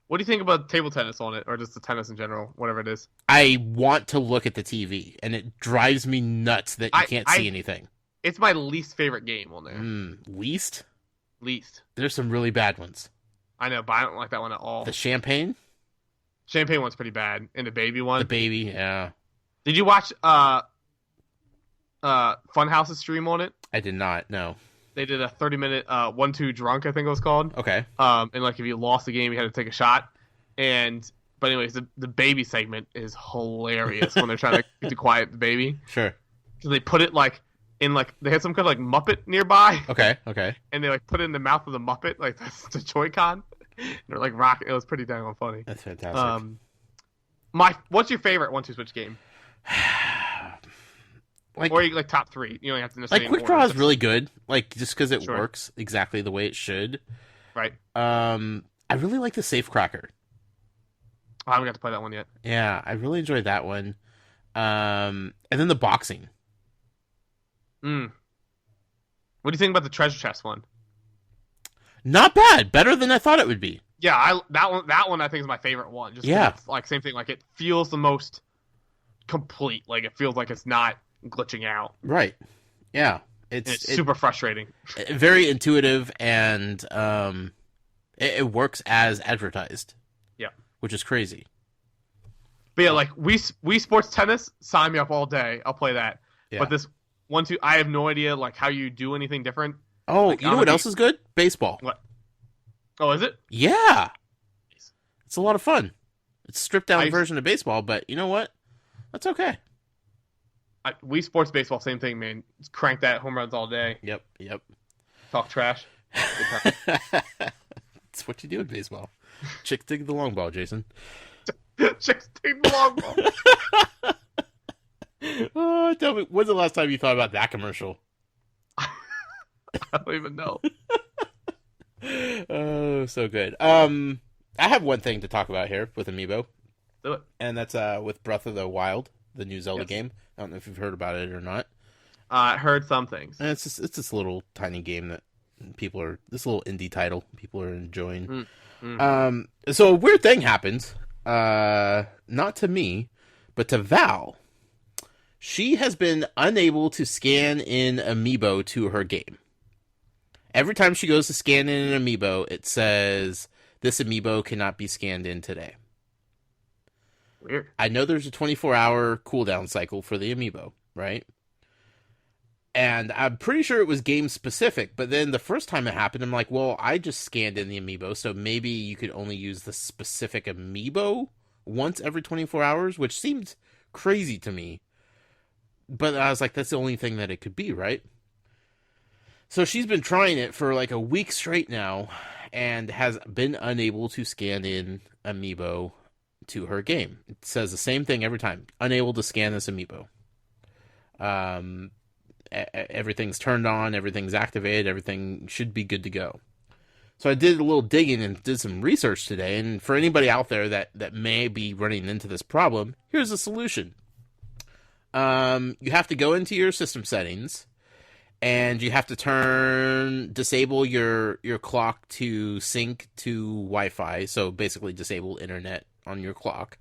What do you think about table tennis on it, or just the tennis in general, whatever it is? I want to look at the TV, and it drives me nuts that you can't see anything. It's my least favorite game on there. Least? Least. There's some really bad ones. I know, but I don't like that one at all. The champagne? Champagne one's pretty bad, and the baby one. The baby, yeah. Did you watch Funhouse's stream on it? I did not, no. They did a 30-minute 1-2 drunk, I think it was called. Okay. And if you lost the game, you had to take a shot. But anyways, the baby segment is hilarious when they're trying to quiet the baby. Sure. So they put it they had some kind of Muppet nearby. Okay. And they put it in the mouth of the Muppet, the Joy-Con. And they're rocking. It was pretty dang funny. That's fantastic. What's your favorite 1-2 Switch game? Or top 3. You don't have to necessarily. Quick Draw is really good. Just because it works exactly the way it should. Right. I really like the Safecracker. I haven't got to play that one yet. Yeah, I really enjoyed that one. And then the boxing. What do you think about the treasure chest one? Not bad. Better than I thought it would be. Yeah, that one I think is my favorite one. Just it's same thing. It feels the most complete. It feels like it's not glitching out. Right. Yeah. It's super frustrating. Very intuitive, and it works as advertised. Yeah. Which is crazy. But yeah, Wii Sports Tennis, sign me up all day. I'll play that. Yeah. But this 1-2, I have no idea how you do anything different. Oh, you know what else is good? Baseball. What? Oh, is it? Yeah. It's a lot of fun. It's a stripped down version of baseball, but you know what? That's okay. Wii Sports Baseball, same thing, man. Just crank that home runs all day. Yep. Talk trash. That's what you do in baseball. Chicks dig the long ball, Jason. Chicks dig the long ball. Oh, tell me, when's the last time you thought about that commercial? I don't even know. Oh, so good. I have one thing to talk about here with Amiibo. Do it. And that's with Breath of the Wild, the new Zelda game. I don't know if you've heard about it or not. I heard some things. And it's this little tiny game that this little indie title people are enjoying. Mm-hmm. So a weird thing happened. Not to me, but to Val. She has been unable to scan in Amiibo to her game. Every time she goes to scan in an Amiibo, it says, this Amiibo cannot be scanned in today. Weird. I know there's a 24-hour cooldown cycle for the Amiibo, right? And I'm pretty sure it was game specific, but then the first time it happened, I'm like, well, I just scanned in the Amiibo, so maybe you could only use the specific Amiibo once every 24 hours, which seemed crazy to me. But I was like, that's the only thing that it could be, right? So she's been trying it for like a week straight now, and has been unable to scan in Amiibo to her game. It says the same thing every time. Unable to scan this Amiibo. Everything's turned on, everything's activated, everything should be good to go. So I did a little digging and did some research today, and for anybody out there that may be running into this problem, here's a solution. You have to go into your system settings, and you have to disable your clock to sync to Wi-Fi, so basically disable internet on your clock.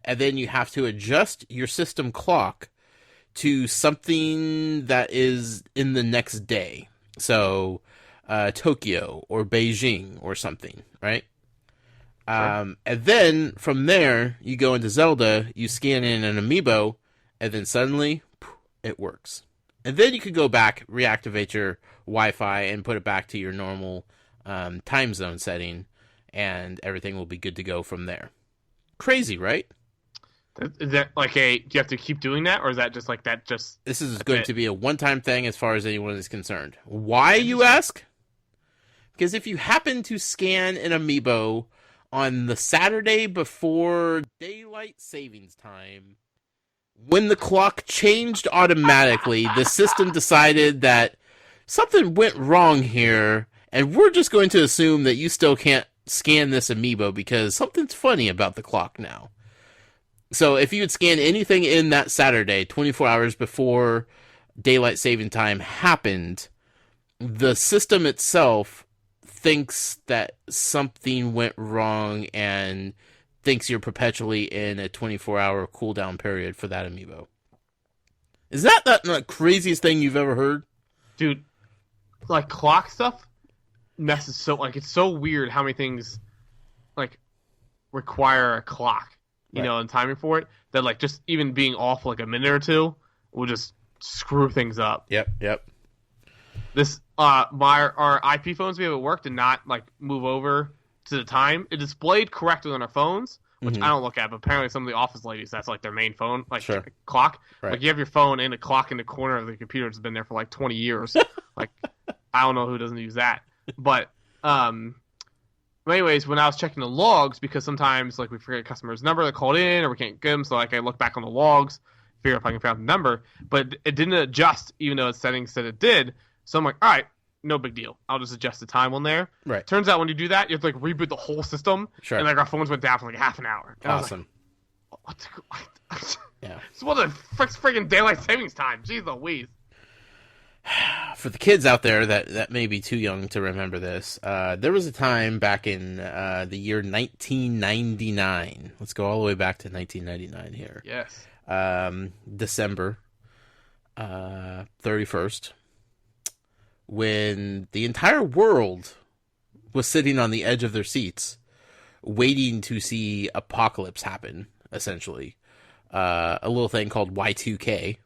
And then you have to adjust your system clock to something that is in the next day. So, Tokyo or Beijing or something, right? Sure. And then from there, you go into Zelda, you scan in an Amiibo, and then suddenly it works. And then you could go back, reactivate your Wi-Fi, and put it back to your normal time zone setting, and everything will be good to go from there. Crazy, right? Is that like do you have to keep doing that, or is that just like that? This is going to be a one-time thing as far as anyone is concerned. Why, you ask? Because if you happen to scan an Amiibo on the Saturday before daylight savings time, when the clock changed automatically, the system decided that something went wrong here, and we're just going to assume that you still can't scan this Amiibo because something's funny about the clock now. So if you had scanned anything in that Saturday, 24 hours before daylight saving time happened, the system itself thinks that something went wrong and thinks you're perpetually in a 24-hour cooldown period for that Amiibo. Is that the craziest thing you've ever heard? Dude, like clock stuff messes so, like, it's so weird how many things, like, require a clock, you know, and timing for it, that, like, just even being off, like, a minute or two will just screw things up. Yep. This, our IP phones we have at work did not, like, move over to the time. It displayed correctly on our phones, which I don't look at, but apparently some of the office ladies, that's like their main phone, like clock. Right. Like you have your phone and a clock in the corner of the computer that's been there for like 20 years. Like, I don't know who doesn't use that. But anyways, when I was checking the logs, because sometimes like we forget a customer's number that called in or we can't get them, so like I look back on the logs, figure if I can find the number, but it didn't adjust even though its settings said it did. So I'm like, all right, no big deal. I'll just adjust the time on there. Right. Turns out when you do that, you have to like reboot the whole system. Sure. And like our phones went down for like half an hour. And awesome. What? Yeah. So what the friggin' daylight savings time? Jeez Louise. For the kids out there that may be too young to remember this, there was a time back in the year 1999. Let's go all the way back to 1999 here. Yes. December 31st. When the entire world was sitting on the edge of their seats, waiting to see apocalypse happen, essentially. A little thing called Y2K.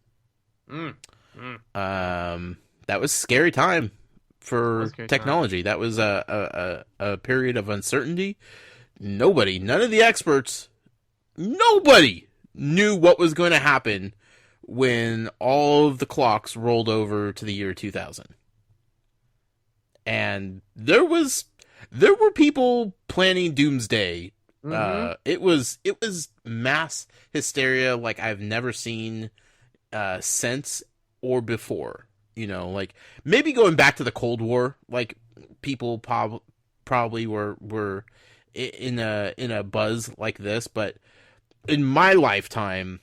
That was a scary time for technology. That was a period of uncertainty. None of the experts nobody knew what was going to happen when all of the clocks rolled over to the year 2000. And there were people planning doomsday. It was mass hysteria like I've never seen since or before. You know, like maybe going back to the Cold War, like people probably were in a buzz like this, but in my lifetime,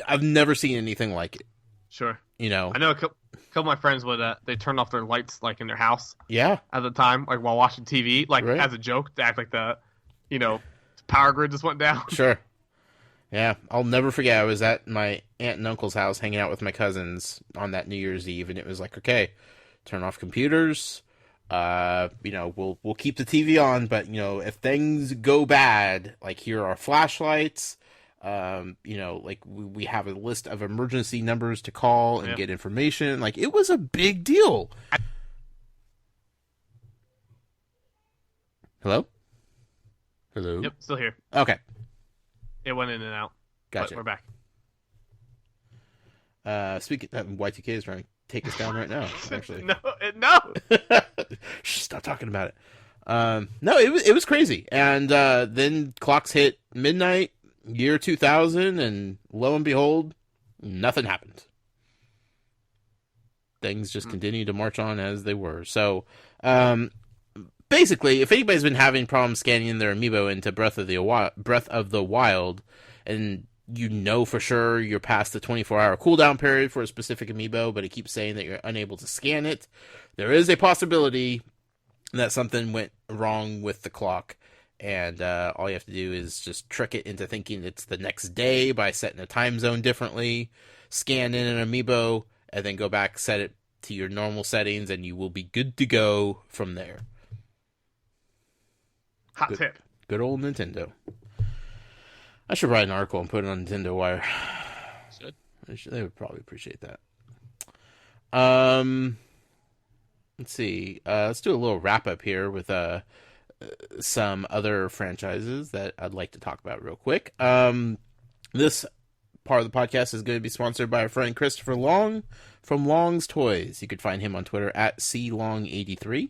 I've never seen anything like it. Sure. You know, I know a couple of my friends would they turned off their lights like in their house. Yeah. At the time, like while watching TV, like Right. as a joke, to act like the, power grid just went down. Sure. Yeah, I'll never forget. I was at my aunt and uncle's house hanging out with my cousins on that New Year's Eve, and it was like, okay, turn off computers. We'll keep the TV on, but if things go bad, like here are flashlights. Like we have a list of emergency numbers to call and get information. Like it was a big deal. Hello? Hello? Yep, still here. Okay. It went in and out. Gotcha. But we're back. Speaking of Y2K is trying to take us down right now, actually. No. Stop talking about it. No, it was crazy. And then clocks hit midnight, year 2000, and lo and behold, nothing happened. Things just continued to march on as they were. So, basically, if anybody's been having problems scanning their amiibo into Breath of the Wild, and for sure you're past the 24-hour cooldown period for a specific amiibo, but it keeps saying that you're unable to scan it, there is a possibility that something went wrong with the clock, and all you have to do is just trick it into thinking it's the next day by setting a time zone differently, scan in an amiibo, and then go back, set it to your normal settings, and you will be good to go from there. Hot tip. Good old Nintendo. I should write an article and put it on Nintendo Wire. They would probably appreciate that. Let's see. Let's do a little wrap up here with some other franchises that I'd like to talk about real quick. This part of the podcast is going to be sponsored by our friend Christopher Long from Long's Toys. You could find him on Twitter at CLong83.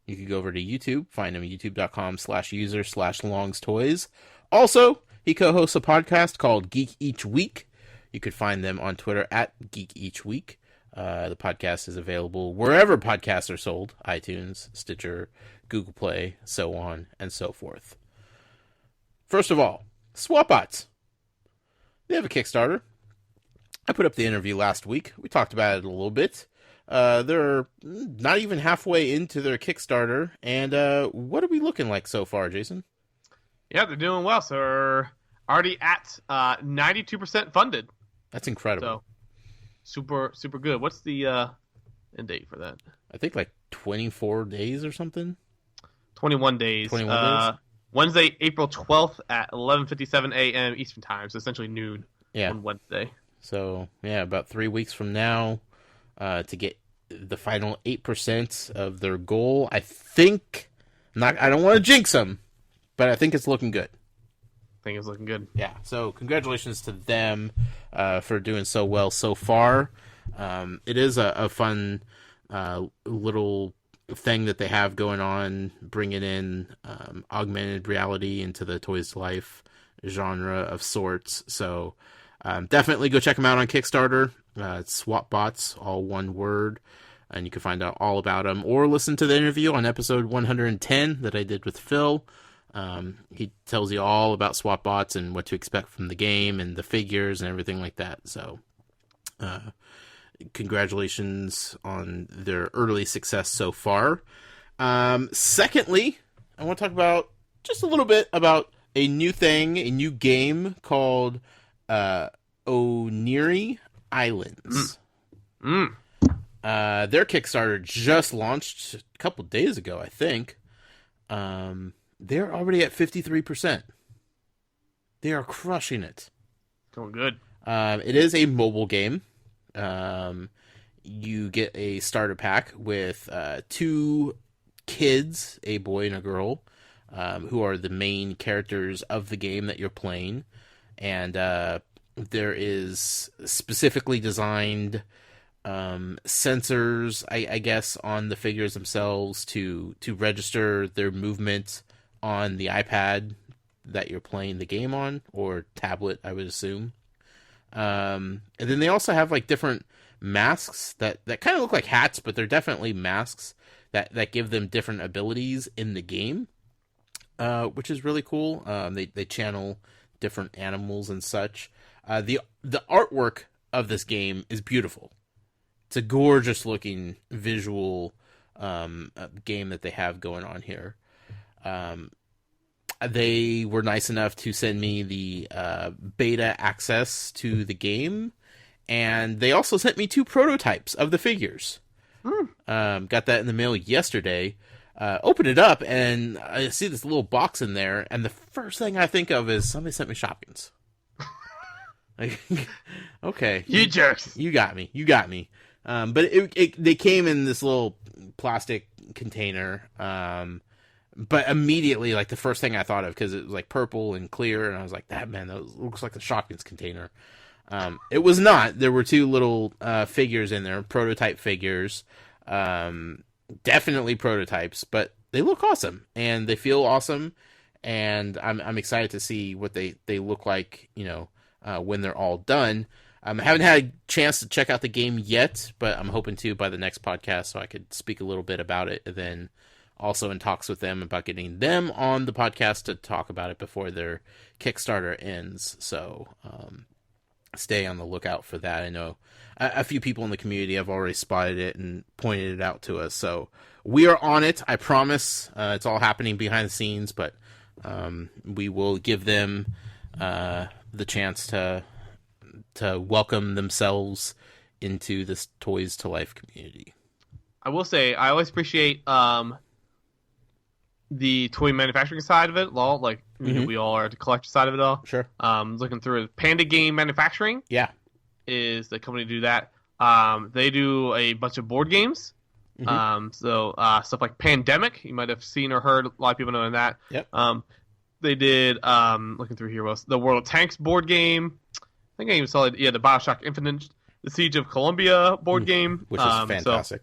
You could go over to YouTube, find him at youtube.com/user/longstoys. Also, he co-hosts a podcast called Geek Each Week. You could find them on Twitter at Geek Each Week. The podcast is available wherever podcasts are sold: iTunes, Stitcher, Google Play, so on and so forth. First of all, SwapBots. They have a Kickstarter. I put up the interview last week. We talked about it a little bit. They're not even halfway into their Kickstarter, and what are we looking like so far, Jason? Yeah, they're doing well. So they're already at 92% funded. That's incredible. So super, super good. What's the end date for that? I think like 24 days or something. 21 days. 21 days. Wednesday, April 12th at 11:57 a.m. Eastern Time. So essentially noon on Wednesday. So, yeah, about 3 weeks from now to get the final 8% of their goal. I think, I don't want to jinx them, but I think it's looking good. I think it's looking good. Yeah, so congratulations to them for doing so well so far. It is a fun little thing that they have going on, bringing in augmented reality into the Toys to Life genre of sorts. So definitely go check them out on Kickstarter. It's SwapBots, all one word, and you can find out all about them, or listen to the interview on episode 110 that I did with Phil. He tells you all about SwapBots and what to expect from the game and the figures and everything like that. So congratulations on their early success so far. Secondly, I want to talk about just a little bit about a new thing, a new game called Oniri Islands. Their Kickstarter just launched a couple days ago, I think. They're already at 53%. They are crushing it. Going good. It is a mobile game. You get a starter pack with 2 kids, a boy and a girl. who are the main characters of the game that you're playing. And there is specifically designed sensors, I guess, on the figures themselves to register their movement on the iPad that you're playing the game on, or tablet, I would assume. And then they also have like different masks that kind of look like hats, but they're definitely masks that give them different abilities in the game, which is really cool. They channel different animals and such. The artwork of this game is beautiful. It's a gorgeous looking visual game that they have going on here. They were nice enough to send me the beta access to the game, and they also sent me 2 prototypes of the figures. Got that in the mail yesterday. Open it up, and I see this little box in there, and the first thing I think of is somebody sent me shoppings. Like, okay. You jerks. You got me. But they came in this little plastic container. But immediately, like, the first thing I thought of, because it was like purple and clear, and I was like, that looks like the shoppings container. It was not. There were 2 little figures in there, prototype figures. Definitely prototypes, but they look awesome and they feel awesome, and I'm excited to see what they look like, when they're all done. I haven't had a chance to check out the game yet, but I'm hoping to by the next podcast, so I could speak a little bit about it, and then also in talks with them about getting them on the podcast to talk about it before their Kickstarter ends. So stay on the lookout for that. I know a few people in the community have already spotted it and pointed it out to us. So we are on it. I promise. It's all happening behind the scenes, but we will give them the chance to welcome themselves into this Toys to Life community. I will say, I always appreciate the toy manufacturing side of it all. Like, we all are the collector side of it all. Sure. Looking through it. Panda Game Manufacturing. Yeah. Is the company to do that. They do a bunch of board games. So stuff like Pandemic, you might have seen or heard. A lot of people knowing that. Yep. They did, looking through here, was the World of Tanks board game. I think I even saw it. Yeah, the Bioshock Infinite, the Siege of Columbia board game, which is fantastic.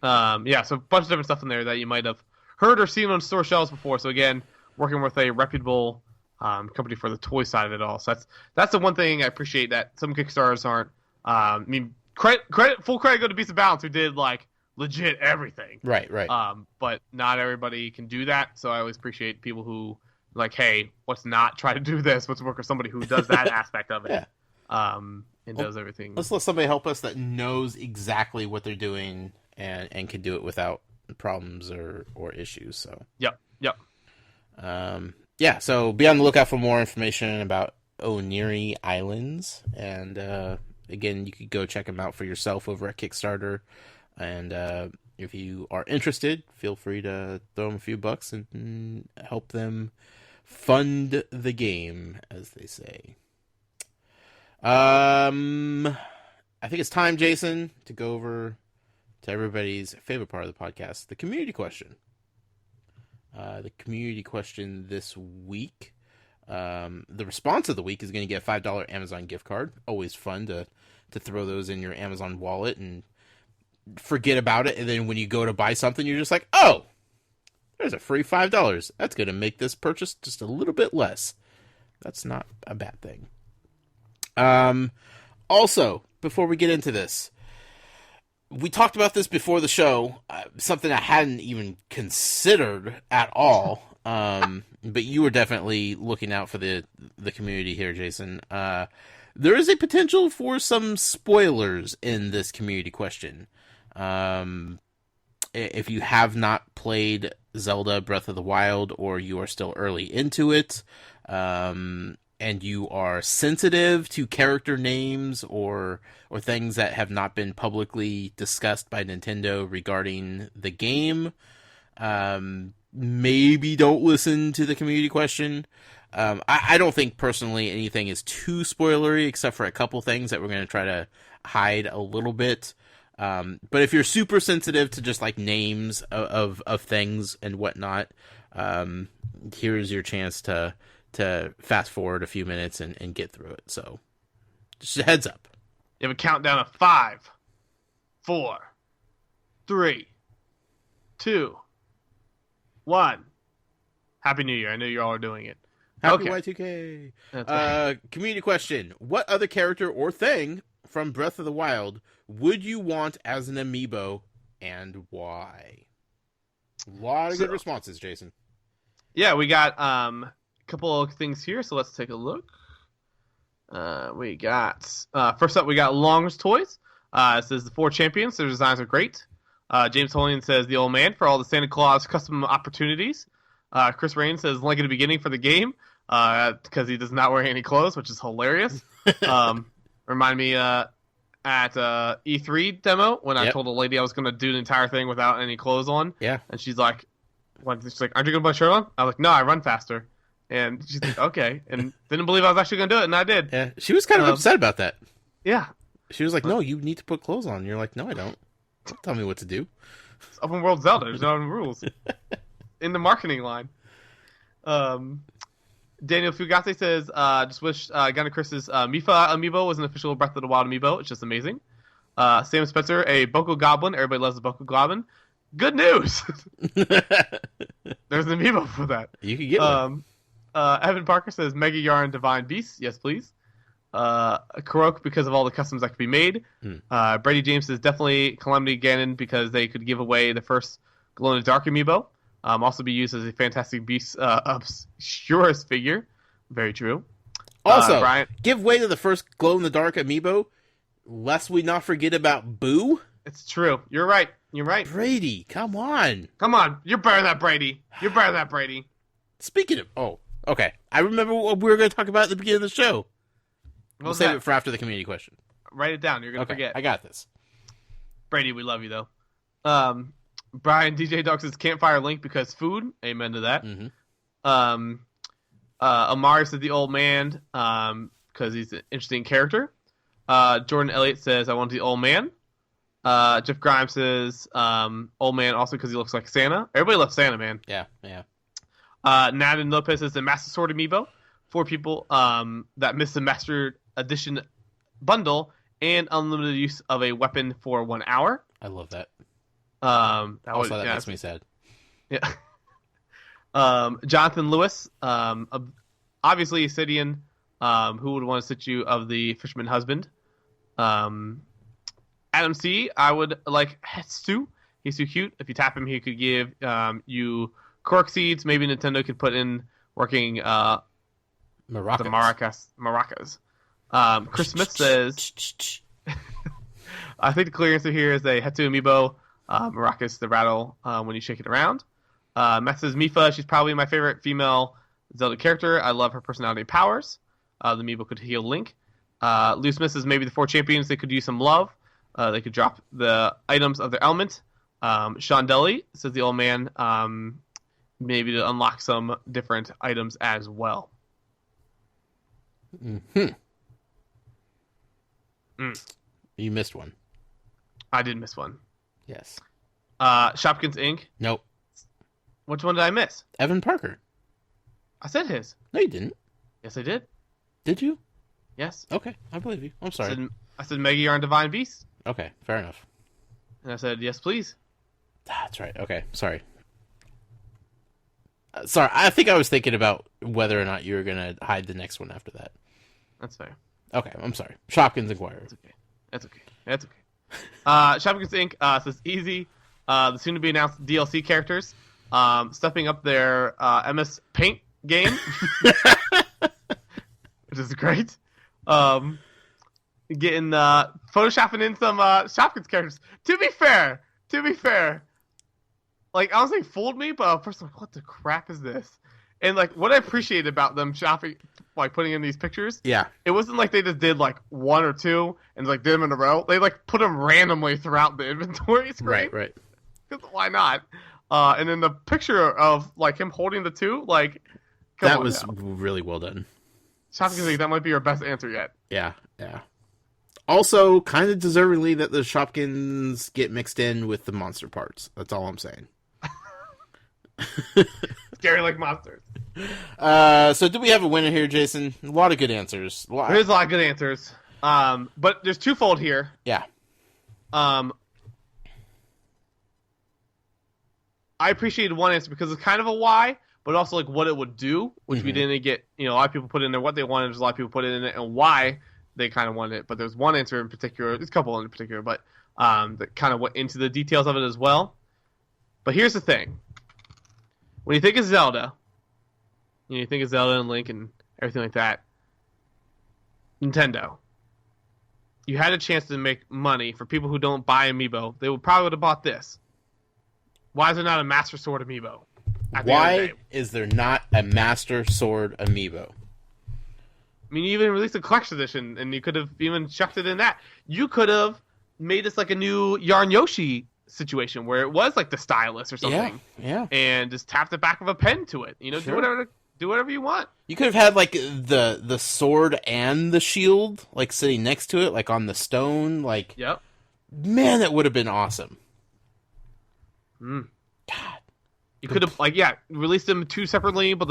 So a bunch of different stuff in there that you might have heard or seen on store shelves before. So again, working with a reputable company for the toy side of it all. So that's the one thing I appreciate, that some Kickstarters aren't. Full credit go to Beast of Balance, who did like legit everything. Right. But not everybody can do that. So I always appreciate people who like, hey, let's not try to do this. Let's work with somebody who does that aspect of it. Yeah. And does everything. Let's let somebody help us that knows exactly what they're doing and can do it without problems or issues. So Yep. So be on the lookout for more information about Oniri Islands, and again, you could go check them out for yourself over at Kickstarter, and if you are interested, feel free to throw them a few bucks and help them fund the game, as they say. I think it's time, Jason, to go over to everybody's favorite part of the podcast, the community question. The community question this week. The response of the week is going to get a $5 Amazon gift card. Always fun to throw those in your Amazon wallet and forget about it. And then when you go to buy something, you're just like, oh, there's a free $5. That's going to make this purchase just a little bit less. That's not a bad thing. Also, before we get into this, we talked about this before the show, something I hadn't even considered at all. But you were definitely looking out for the community here, Jason. There is a potential for some spoilers in this community question. If you have not played Zelda Breath of the Wild, or you are still early into it, and you are sensitive to character names or things that have not been publicly discussed by Nintendo regarding the game, maybe don't listen to the community question. I don't think personally anything is too spoilery, except for a couple things that we're going to try to hide a little bit. But if you're super sensitive to just like names of things and whatnot, Here's your chance to fast forward a few minutes and get through it. So, just a heads up. You have a countdown of 5, 4, 3, 2, 1. Happy New Year. I know you all are doing it. Happy Y2K. That's right. Community question. What other character or thing from Breath of the Wild would you want as an amiibo and why? A lot of good responses, Jason. Yeah, we got a couple of things here, so let's take a look. We got first up, we got Long's Toys. It says the 4 champions. Their designs are great. James Holian says the old man for all the Santa Claus custom opportunities. Chris Rain says link at the beginning for the game because he does not wear any clothes, which is hilarious. Remind me at E3 demo when I told a lady I was going to do the entire thing without any clothes on. Yeah, and she's like, "Aren't you going to put a shirt on?" I was like, "No, I run faster." And she's like, "Okay," and didn't believe I was actually going to do it, and I did. Yeah, she was kind of upset about that. Yeah, she was like, "No, you need to put clothes on." And you're like, "No, I don't. Don't tell me what to do." It's open world Zelda. There's no rules. In the marketing line. Daniel Fugate says, just wish Gunnar Chris's Mifa amiibo was an official Breath of the Wild amiibo. It's just amazing. Sam Spencer, a Boko Goblin. Everybody loves the Boko Goblin. Good news! There's an amiibo for that. You can get one. Evan Parker says, Mega Yarn Divine Beast. Yes, please. Kurok because of all the customs that could be made. Brady James says, definitely Calamity Ganon because they could give away the first glow-in-the-dark amiibo. Also be used as a Fantastic Beasts Obscurus figure. Very true. Also, Brian, give way to the first glow-in-the-dark amiibo, lest we not forget about Boo. It's true. You're right. You're right. Brady, come on. Come on. You're better than that, Brady. You're better than that, Brady. Speaking of... Oh, okay. I remember what we were going to talk about at the beginning of the show. We'll save it for after the community question. Write it down. You're going to forget. I got this. Brady, we love you, though. Brian DJ Dog says campfire link because food. Amen to that. Mm-hmm. Amari says the old man because he's an interesting character. Jordan Elliott says I want the old man. Jeff Grimes says old man also because he looks like Santa. Everybody loves Santa, man. Yeah, yeah. Nadine Lopez says the Master Sword amiibo for people that missed the Master Edition bundle and unlimited use of a weapon for 1 hour. I love that. That makes me sad. Yeah. Jonathan Lewis, obviously Sidian, who would want to sit you of the Fisherman Husband. Adam C, I would like Hetsu. He's too cute. If you tap him, he could give you cork seeds. Maybe Nintendo could put in working the maracas. Chris Smith says, I think the clear answer here is a Hetsu amiibo. Maracas, the rattle when you shake it around. Matt says Mifa, she's probably my favorite female Zelda character. I love her personality and powers. The amiibo could heal Link. Lou Smith says maybe the 4 champions, they could use some love. They could drop the items of their element. Sean Deli says the old man, maybe to unlock some different items as well. You missed one. I did miss one. Yes. Shopkins Inc. Nope. Which one did I miss? Evan Parker. I said his. No, you didn't. Yes, I did. Did you? Yes. Okay, I believe you. I'm sorry. I said Mega Yarn Divine Beast. Okay, fair enough. And I said, yes, please. That's right. Okay, sorry. Sorry, I think I was thinking about whether or not you were going to hide the next one after that. That's fair. Okay, I'm sorry. Shopkins Inquirer. That's okay. Shopkins Inc. Says easy. The soon-to-be-announced DLC characters stepping up their MS Paint game, which is great. Getting photoshopping in some Shopkins characters. To be fair, like honestly fooled me, but first I'm like, what the crap is this? And like what I appreciate about them shopping, like putting in these pictures, it wasn't like they just did like 1 or 2 and like did them in a row. They like put them randomly throughout the inventory screen. Right. Because why not? And then the picture of like him holding the 2, like that was really well done. Shopkins, that might be your best answer yet. Yeah. Also, kind of deservingly that the Shopkins get mixed in with the monster parts. That's all I'm saying. Scary like monsters. So do we have a winner here, Jason? A lot of good answers. There's a lot of good answers. But there's twofold here. Yeah. I appreciated one answer because it's kind of a why, but also like what it would do, which we didn't get. A lot of people put in there what they wanted. There's a lot of people put in it and why they kind of wanted it. But there's one answer in particular. There's a couple in particular, but that kind of went into the details of it as well. But here's the thing: when you think of Zelda, you think of Zelda and Link and everything like that. Nintendo. You had a chance to make money for people who don't buy Amiibo. They would probably have bought this. Why is there not a Master Sword Amiibo? Why is there not a Master Sword Amiibo? I mean, you even released a collection edition, and you could have even chucked it in that. You could have made this like a new Yarn Yoshi situation where it was like the stylus or something. Yeah. And just tap the back of a pen to it. Sure. Do whatever you want. You could have had like the sword and the shield like sitting next to it, like on the stone. Like, yep. Man, that would have been awesome. God. You Good could have released them two separately, but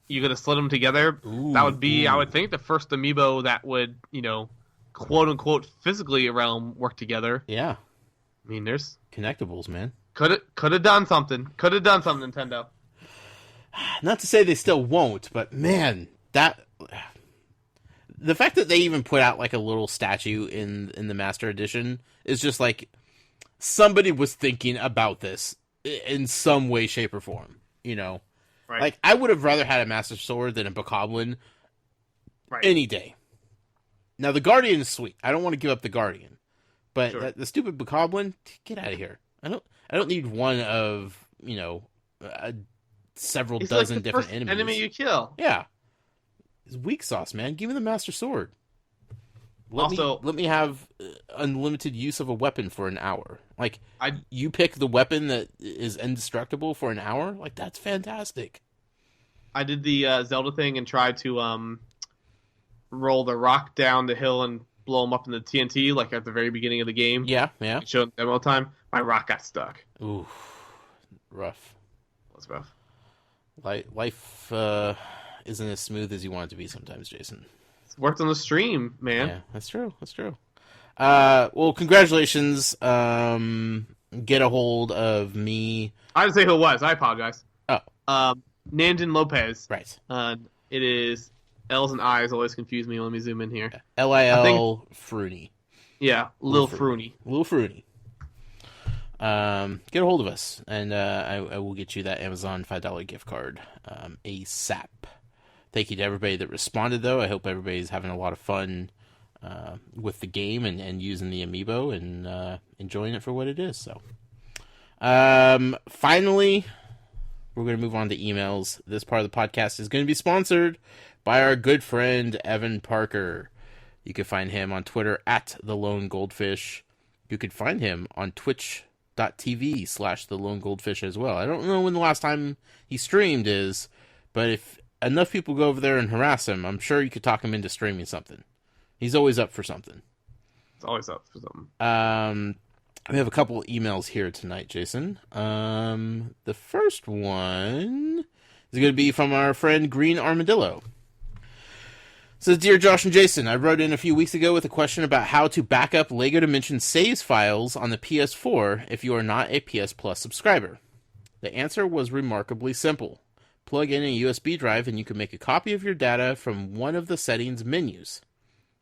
you could have slid them together. Ooh, that would be, I would think, the first Amiibo that would, quote unquote, physically realm work together. Yeah. I mean, there's connectables, man. Could have done something. Could have done something, Nintendo. Not to say they still won't, but man, the fact that they even put out like a little statue in the Master Edition is just like somebody was thinking about this in some way, shape, or form. Right. Like I would have rather had a Master Sword than a Bokoblin any day. Now the Guardian is sweet. I don't want to give up the Guardian, but the stupid Bokoblin, get out of here. I don't need one of several dozen like the different first enemies. Enemy you kill. Yeah, it's weak sauce, man. Give me the Master Sword. Let me have unlimited use of a weapon for an hour. Like you pick the weapon that is indestructible for an hour. Like that's fantastic. I did the Zelda thing and tried to roll the rock down the hill and blow him up in the TNT, like at the very beginning of the game. Yeah. Showed demo time. My rock got stuck. Ooh, rough. That's rough. Life isn't as smooth as you want it to be sometimes, Jason. It's worked on the stream, man. Yeah, that's true. Well, congratulations. Get a hold of me. I didn't say who it was. I apologize. Oh. Nandin Lopez. Right. It is L's and I's always confuse me. Let me zoom in here. Lil Fruity. Yeah, Lil Fruity. Lil Fruity. Get a hold of us, and I will get you that Amazon $5 gift card ASAP. Thank you to everybody that responded, though. I hope everybody's having a lot of fun with the game and using the Amiibo and enjoying it for what it is. So, finally, we're going to move on to emails. This part of the podcast is going to be sponsored by our good friend Evan Parker. You can find him on Twitter at The Lone Goldfish. You could find him on twitch.tv/The Lone Goldfish as well. I don't know when the last time he streamed is, but if enough people go over there and harass him, I'm sure you could talk him into streaming something. He's always up for something. It's always up for something. We have a couple of emails here tonight, Jason. The first one is going to be from our friend Green Armadillo. It says, Dear Josh and Jason, I wrote in a few weeks ago with a question about how to back up LEGO Dimensions saves files on the PS4 if you are not a PS Plus subscriber. The answer was remarkably simple. Plug in a USB drive and you can make a copy of your data from one of the settings menus.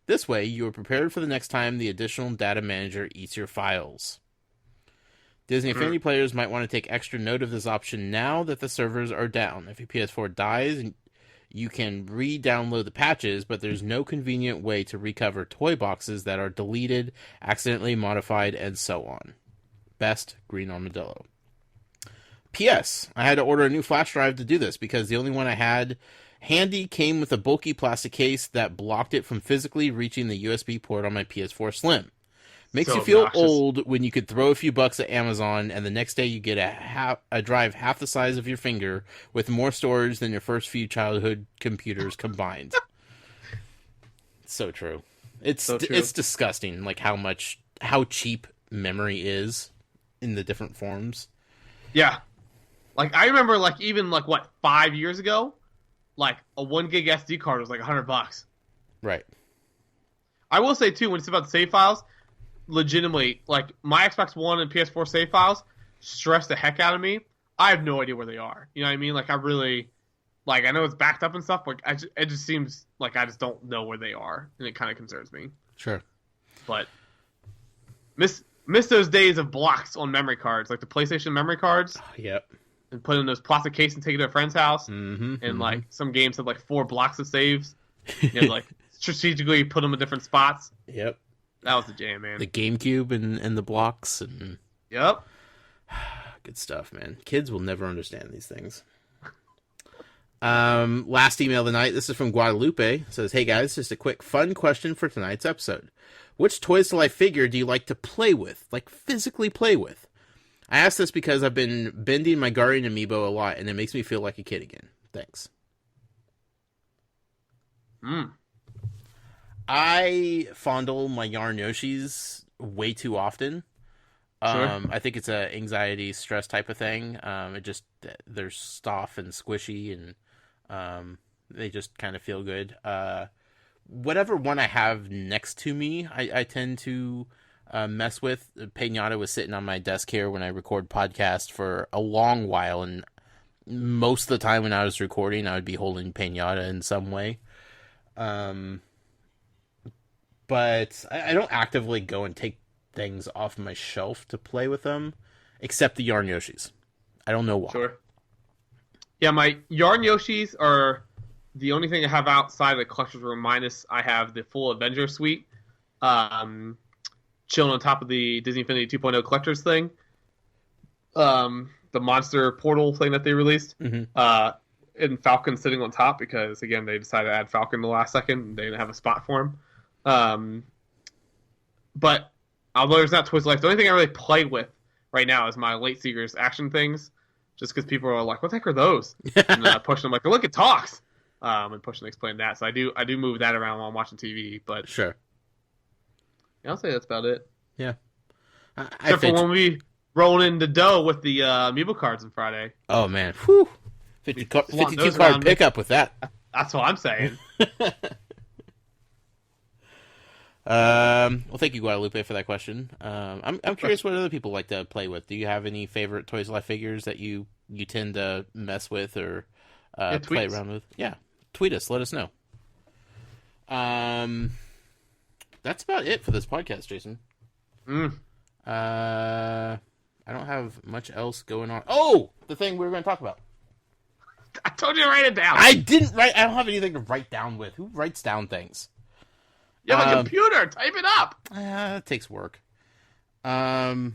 This way, you are prepared for the next time the additional data manager eats your files. Disney Affinity players might want to take extra note of this option now that the servers are down. If your PS4 dies, you can re-download the patches, but there's no convenient way to recover toy boxes that are deleted, accidentally modified, and so on. Best, Green Armadillo. P.S. I had to order a new flash drive to do this because the only one I had handy came with a bulky plastic case that blocked it from physically reaching the USB port on my PS4 Slim. Makes you feel old when you could throw a few bucks at Amazon and the next day you get a drive half the size of your finger with more storage than your first few childhood computers combined. So true. It's disgusting, like how cheap memory is in the different forms. Yeah. Like I remember, like even like what 5 years ago, like a 1 gig SD card was like $100. Right. I will say too, when it's about save files, legitimately, like my Xbox One and PS4 save files stress the heck out of me. I have no idea where they are. You know what I mean? Like I really, like I know it's backed up and stuff, but it just seems like I just don't know where they are, and it kind of concerns me. Sure. But miss those days of blocks on memory cards, like the PlayStation memory cards. Yep. And put in those plastic case and take it to a friend's house. And like some games have like 4 blocks of saves. And like strategically put them in different spots. Yep. That was the jam, man. The GameCube and the blocks and. Yep. Good stuff, man. Kids will never understand these things. Last email of the night. This is from Guadalupe. It says, "Hey guys, just a quick fun question for tonight's episode. Which Toys to Life figure do you like to play with? Like physically play with? I ask this because I've been bending my Guardian Amiibo a lot, and it makes me feel like a kid again. Thanks." I fondle my Yarn Yoshis way too often. Sure. I think it's a anxiety, stress type of thing. They're soft and squishy, and they just kind of feel good. Whatever one I have next to me, I tend to mess with. Pinata was sitting on my desk here when I record podcast for a long while, and most of the time when I was recording, I would be holding Pinata in some way. But I don't actively go and take things off my shelf to play with them, except the Yarn Yoshis. I don't know why. Sure. Yeah, my Yarn Yoshis are the only thing I have outside the collector's room, minus I have the full Avenger suite. Chilling on top of the Disney Infinity 2.0 collectors thing. The monster portal thing that they released. And Falcon sitting on top because, again, they decided to add Falcon the last second. And they didn't have a spot for him. But although there's not Toys to Life, the only thing I really play with right now is my Late Seekers action things. Just because people are like, what the heck are those? And I push them like, look, it talks. And push and explain that. So I do move that around while I'm watching TV. But sure. Yeah, I'll say that's about it. Yeah. Except for when we roll into dough with the Amiibo cards on Friday. Oh, man. Whew. 52 card pickup with that. That's what I'm saying. Well, thank you, Guadalupe, for that question. I'm curious what other people like to play with. Do you have any favorite Toys to Life figures that you tend to mess with or play around with? Yeah, tweet us. Let us know. That's about it for this podcast, Jason. I don't have much else going on. Oh, the thing we were going to talk about. I told you to write it down. I didn't write. I don't have anything to write down with. Who writes down things? You have a computer. Type it up. It takes work. So,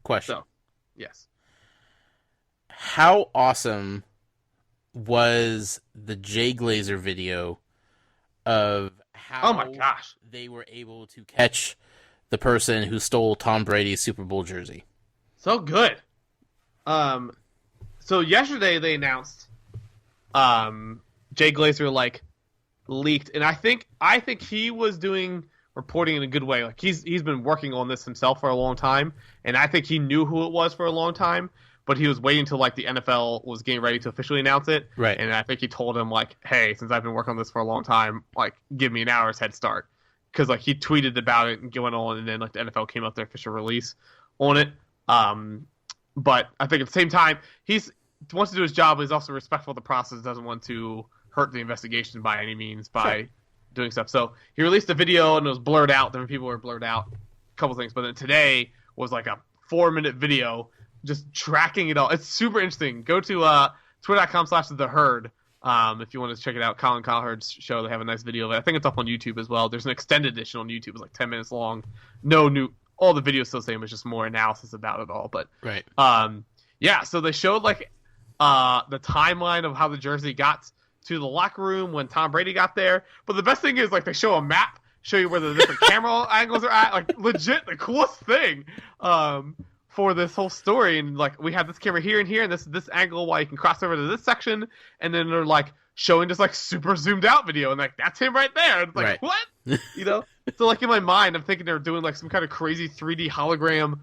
question. Yes. How awesome was the Jay Glazer video of how oh my gosh. they were able to catch the person who stole Tom Brady's Super Bowl jersey? So good. So yesterday they announced Jay Glazer leaked, and I think he was doing reporting in a good way. Like he's been working on this himself for a long time, and I think he knew who it was for a long time, but he was waiting until the NFL was getting ready to officially announce it. Right. And I think he told him hey, since I've been working on this for a long time, give me an hour's head start. Because he tweeted about it and going on, and then the NFL came out their official release on it. But I think at the same time, he wants to do his job, but he's also respectful of the process, doesn't want to hurt the investigation by any means by doing stuff. So he released a video, and it was blurred out. Different people were blurred out. A couple things. But then today was a 4-minute video just tracking it all. It's super interesting. Go to twitter.com/theherd if you want to check it out. Colin Cowherd's show. They have a nice video of it. I think it's up on YouTube as well. There's an extended edition on YouTube. It's 10 minutes long. No new... All the videos still the same. It's just more analysis about it all. But right. Yeah. So they showed the timeline of how the jersey got to the locker room when Tom Brady got there. But the best thing is they show a map, show you where the different camera angles are at. Legit the coolest thing for this whole story. And we have this camera here and here, and this angle while you can cross over to this section, and then they're showing just super zoomed out video, and that's him right there. And it's right. What? So in my mind, I'm thinking they're doing some kind of crazy 3D hologram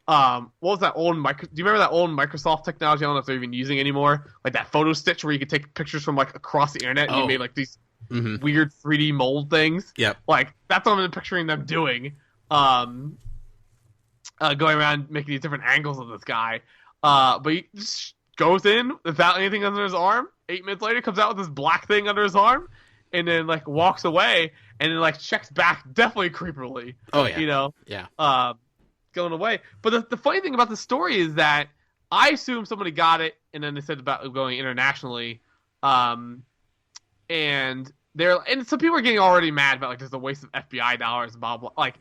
what was that old do you remember that old Microsoft technology? I don't know if they're even using anymore. Like that photo stitch where you could take pictures from like across the internet and you made like these weird 3D mold things. Yep. Like that's what I'm picturing them doing. Going around making these different angles of this guy. But he just goes in without anything under his arm. 8 minutes later, comes out with this black thing under his arm, and then like walks away, and then like checks back, definitely creepily. Oh yeah, you know, yeah. Going away. But the funny thing about the story is that I assume somebody got it, and then they said about going internationally, and some people are getting already mad about like there's a waste of FBI dollars, blah blah. Like,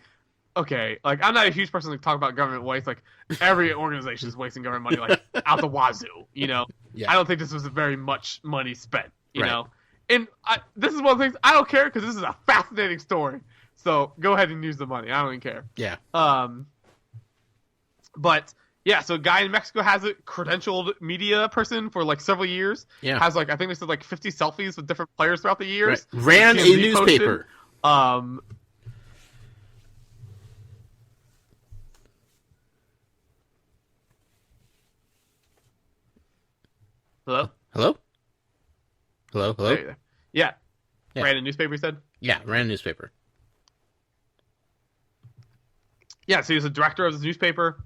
okay, like I'm not a huge person to talk about government waste. Like every organization is wasting government money like out the wazoo. You know, I don't think this was very much money spent. You know, and this is one of the things I don't care because this is a fascinating story. So go ahead and use the money. I don't even care. Yeah. But yeah, so a guy in Mexico has a credentialed media person for like several years. Yeah. Has like I think they said like 50 selfies with different players throughout the years. Right. Ran a newspaper. Hello? Hello? Hello? Hello? Yeah. Ran a newspaper, he said? Yeah, ran a newspaper. Yeah, so he was a director of this newspaper.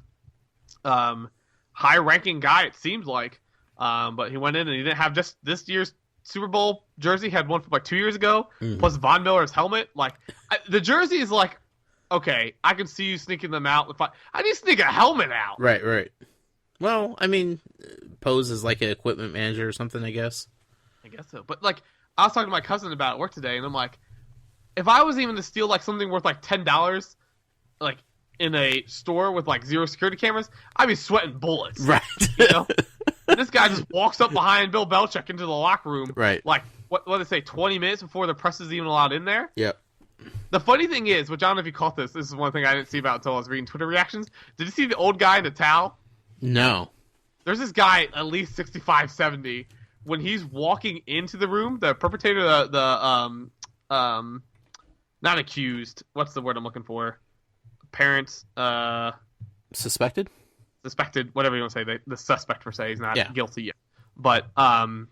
High-ranking guy, it seems like. But he went in and he didn't have just this year's Super Bowl jersey. He had one from like 2 years ago. Plus Von Miller's helmet. Like, the jersey is like, okay, I can see you sneaking them out. I need to sneak a helmet out. Right. Well, I mean, pose as like an equipment manager or something, I guess. I guess so. But like, I was talking to my cousin about it at work today, and I'm like, if I was even to steal like something worth like $10, like in a store with like 0 security cameras, I'd be sweating bullets. Right. You know? And this guy just walks up behind Bill Belichick into the locker room. Right. Like, what did they say, 20 minutes before the press is even allowed in there? Yep. The funny thing is, which I don't know if you caught this is one thing I didn't see about until I was reading Twitter reactions. Did you see the old guy in the towel? No. There's this guy, at least 65, 70, when he's walking into the room, the perpetrator, not accused, what's the word I'm looking for? Parents, suspected, whatever you want to say. The suspect per se is not guilty yet. But guy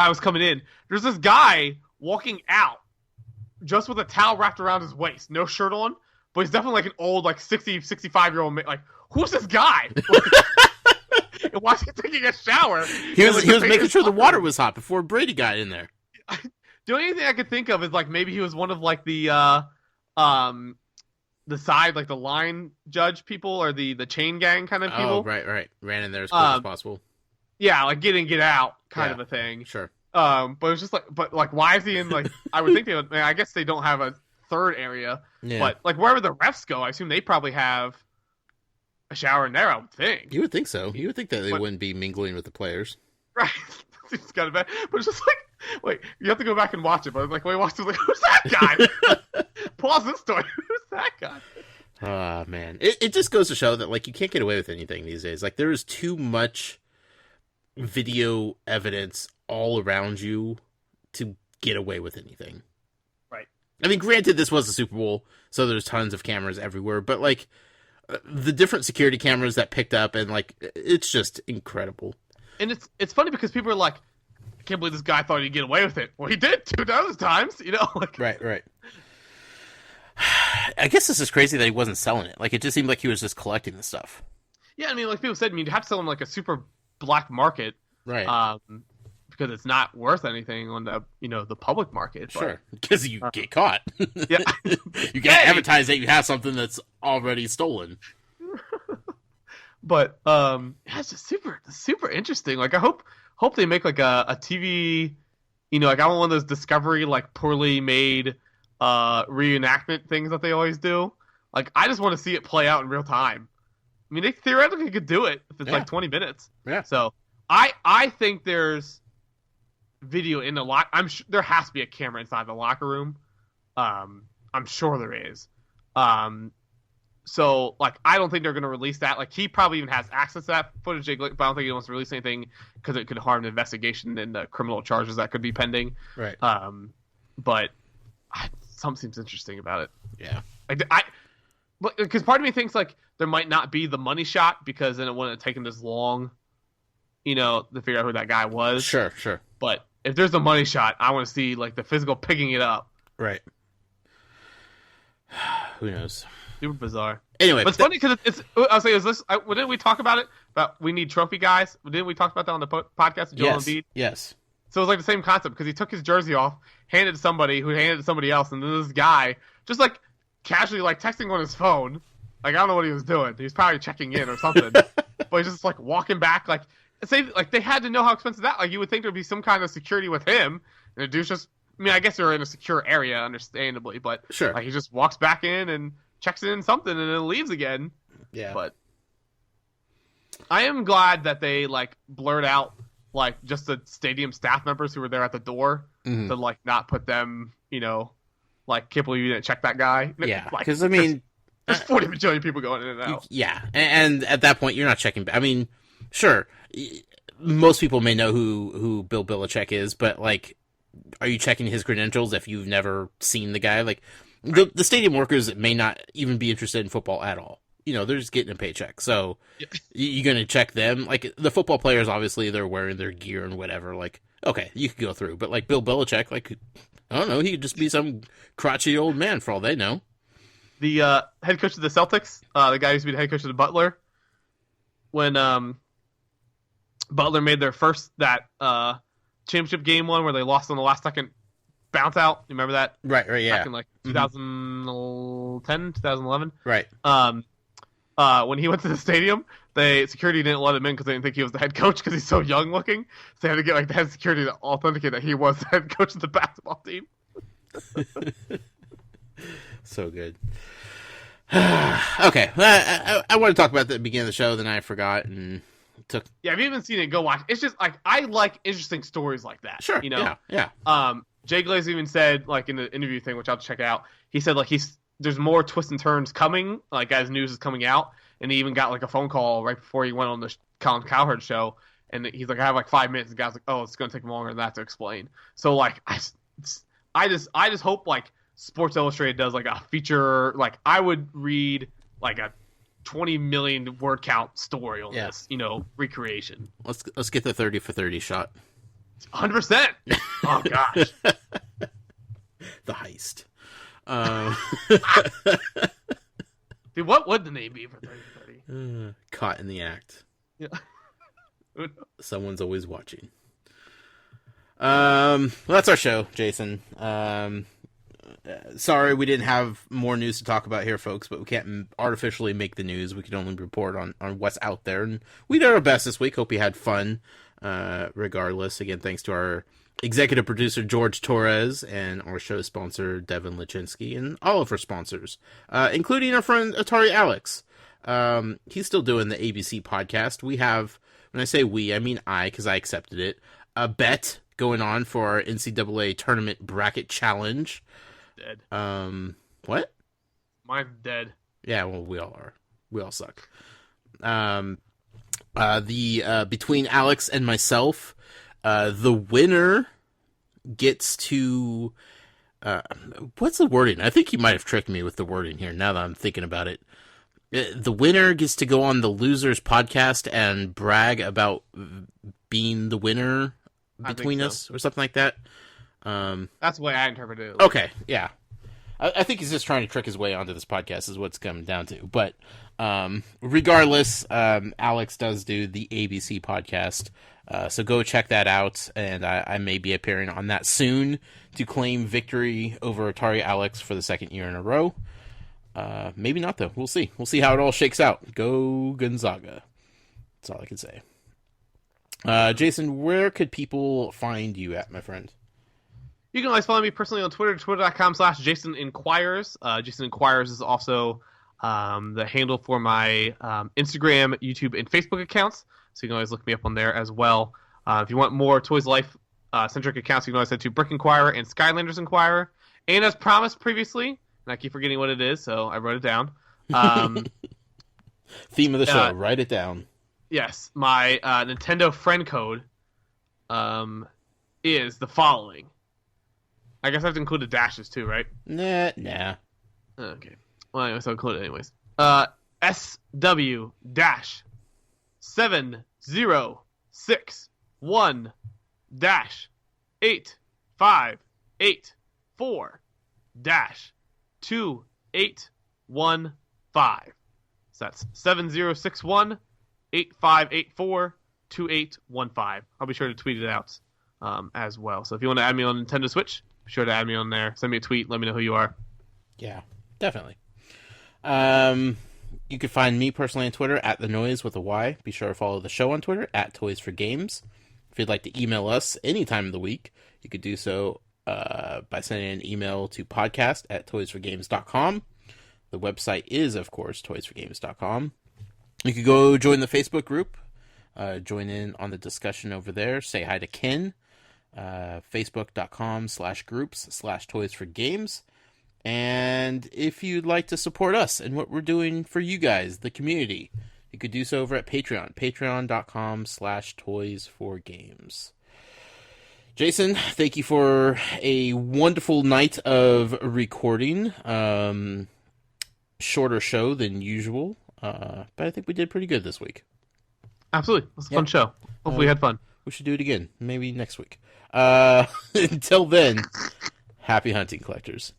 was coming in. There's this guy walking out just with a towel wrapped around his waist, no shirt on, but he's definitely like an old, like 60, 65-year-old man. Like, who's this guy? And why is he taking a shower? He was making sure the water was hot before Brady got in there. The only thing I could think of is like maybe he was one of like the side, like the line judge people or the chain gang kind of people. Oh, right. Ran in there as quick as possible. Yeah, like get in, get out kind of a thing. Sure. But it was just like, why is he in like? I would think I guess they don't have a third area. Yeah. But like wherever the refs go, I assume they probably have a shower in there. I would think. You would think so. You would think that they wouldn't be mingling with the players. Right. It's kind of bad, but it's just like, wait, you have to go back and watch it. But like, when you watch it, like, who's that guy? Pause this story. Who's that guy? Ah, man. It just goes to show that, like, you can't get away with anything these days. Like, there is too much video evidence all around you to get away with anything. Right. I mean, granted, this was a Super Bowl, so there's tons of cameras everywhere, but, like, the different security cameras that picked up, and, like, it's just incredible. And it's funny because people are like, I can't believe this guy thought he'd get away with it. Well, he did 2 other times, you know? Like, right. I guess this is crazy that he wasn't selling it. Like, it just seemed like he was just collecting the stuff. Yeah, I mean, like people said, you'd have to sell him like a super black market, right? Because it's not worth anything on the the public market. Sure, because you get caught. Yeah, you can't advertise that you have something that's already stolen. But it's just super interesting. Like I hope they make like a TV. Like I want one of those Discovery like poorly made reenactment things that they always do. Like I just want to see it play out in real time. I mean, they theoretically could do it if it's like 20 minutes. Yeah. So I think there's video in the lock. I'm sure there has to be a camera inside the locker room. I'm sure there is. So like I don't think they're going to release that. Like he probably even has access to that footage, but I don't think he wants to release anything because it could harm the investigation and the criminal charges that could be pending. Right. But something seems interesting about it. Yeah. but because part of me thinks like there might not be the money shot because then it wouldn't have taken this long, to figure out who that guy was. Sure. But if there's a money shot, I want to see like the physical picking it up. Right. Who knows? Super bizarre. Anyway, but it's funny because it's. I'll say, didn't we talk about it? About we need trophy guys. Didn't we talk about that on the podcast? Joel Embiid? Yes. So it was like the same concept because he took his jersey off, handed it to somebody who handed it to somebody else, and then this guy just like casually like texting on his phone. Like I don't know what he was doing. He was probably checking in or something. But he's just like walking back. Like they had to know how expensive that. Like you would think there'd be some kind of security with him. And the dude's just. I mean, I guess they're in a secure area, understandably, but sure. Like he just walks back in and checks in something and then leaves again. Yeah. But I am glad that they like blurred out like just the stadium staff members who were there at the door to like not put them, like can't believe you didn't check that guy. Yeah, like, because I mean, there's 40 million people going in and out. Yeah, and at that point you're not checking. I mean, sure, most people may know who Bill Belichick is, but like, are you checking his credentials if you've never seen the guy? Like, the stadium workers may not even be interested in football at all. They're just getting a paycheck. So you're going to check them. Like, the football players, obviously, they're wearing their gear and whatever. Like, okay, you could go through. But, like, Bill Belichick, like, I don't know, he could just be some crotchety old man for all they know. The head coach of the Celtics, the guy who used to be the head coach of the Butler, when Butler made their first, championship game one where they lost on the last second bounce out. You remember that? Right, yeah. Back in like 2010, 2011. Right. When he went to the stadium, security didn't let him in because they didn't think he was the head coach because he's so young looking. So they had to get like the head security to authenticate that he was the head coach of the basketball team. So good. Okay, I want to talk about the beginning of the show, then I forgot and took. Yeah, if you haven't seen it, go watch. It's just like I like interesting stories like that. Sure. Yeah. Jay Glaze even said, like in the interview thing, which I'll check out. He said like there's more twists and turns coming, like as news is coming out, and he even got like a phone call right before he went on the Colin Cowherd show, and he's like, I have like 5 minutes. And the guy's like, oh, it's gonna take him longer than that to explain. So like I just hope like Sports Illustrated does like a feature. Like I would read like a 20 million word count story on this, recreation. Let's get the 30 for 30 shot. 100%. Oh gosh. The heist. Dude, what would the name be for 30 for 30? Caught in the act. Yeah. Someone's always watching. Well, that's our show, Jason. Sorry we didn't have more news to talk about here, folks, but we can't artificially make the news. We can only report on what's out there, and we did our best this week. Hope you had fun, regardless. Again, thanks to our executive producer, George Torres, and our show sponsor, Devin Lachinsky, and all of our sponsors, including our friend Atari Alex. He's still doing the ABC podcast. We have, when I say we, I mean I, because I accepted it, a bet going on for our NCAA tournament bracket challenge. Dead. What? Mine's dead. Yeah, well, we all are. We all suck. Between Alex and myself, the winner gets to, what's the wording? I think you might have tricked me with the wording here, now that I'm thinking about it. The winner gets to go on the Losers podcast and brag about being the winner between us, or something like that. That's the way I interpreted it. Okay, yeah. I think he's just trying to trick his way onto this podcast is what's coming down to. But regardless, Alex does do the ABC podcast. So go check that out. And I may be appearing on that soon to claim victory over Atari Alex for the second year in a row. Maybe not, though. We'll see. We'll see how it all shakes out. Go Gonzaga. That's all I can say. Jason, where could people find you at, my friend? You can always follow me personally on Twitter, twitter.com/Jason Inquires. Jason Inquires is also the handle for my Instagram, YouTube, and Facebook accounts. So you can always look me up on there as well. If you want more Toys Life centric accounts, you can always head to Brick Inquirer and Skylanders Inquirer. And as promised previously, and I keep forgetting what it is, so I wrote it down. Theme of the show, write it down. Yes, my Nintendo friend code is the following. I guess I have to include the dashes too, right? Nah. Okay. Well, anyways, I'll include it anyways. SW dash 7061 dash 8584 dash 2815. So that's 7061 8584 2815. I'll be sure to tweet it out as well. So if you want to add me on Nintendo Switch, be sure to add me on there. Send me a tweet. Let me know who you are. Yeah, definitely. You can find me personally on Twitter at The Noise with a Y. Be sure to follow the show on Twitter at Toys for Games. If you'd like to email us any time of the week, you could do so by sending an email to podcast@toysforgames.com. The website is, of course, toysforgames.com. You could go join the Facebook group. Join in on the discussion over there. Say hi to Ken. Facebook.com/groups/toysforgames. And if you'd like to support us and what we're doing for you guys, the community, you could do so over at Patreon. Patreon.com/toysforgames. Jason, thank you for a wonderful night of recording. Shorter show than usual, but I think we did pretty good this week. Absolutely. It was a fun show. Hopefully we had fun. We should do it again. Maybe next week. Until then, happy hunting, collectors.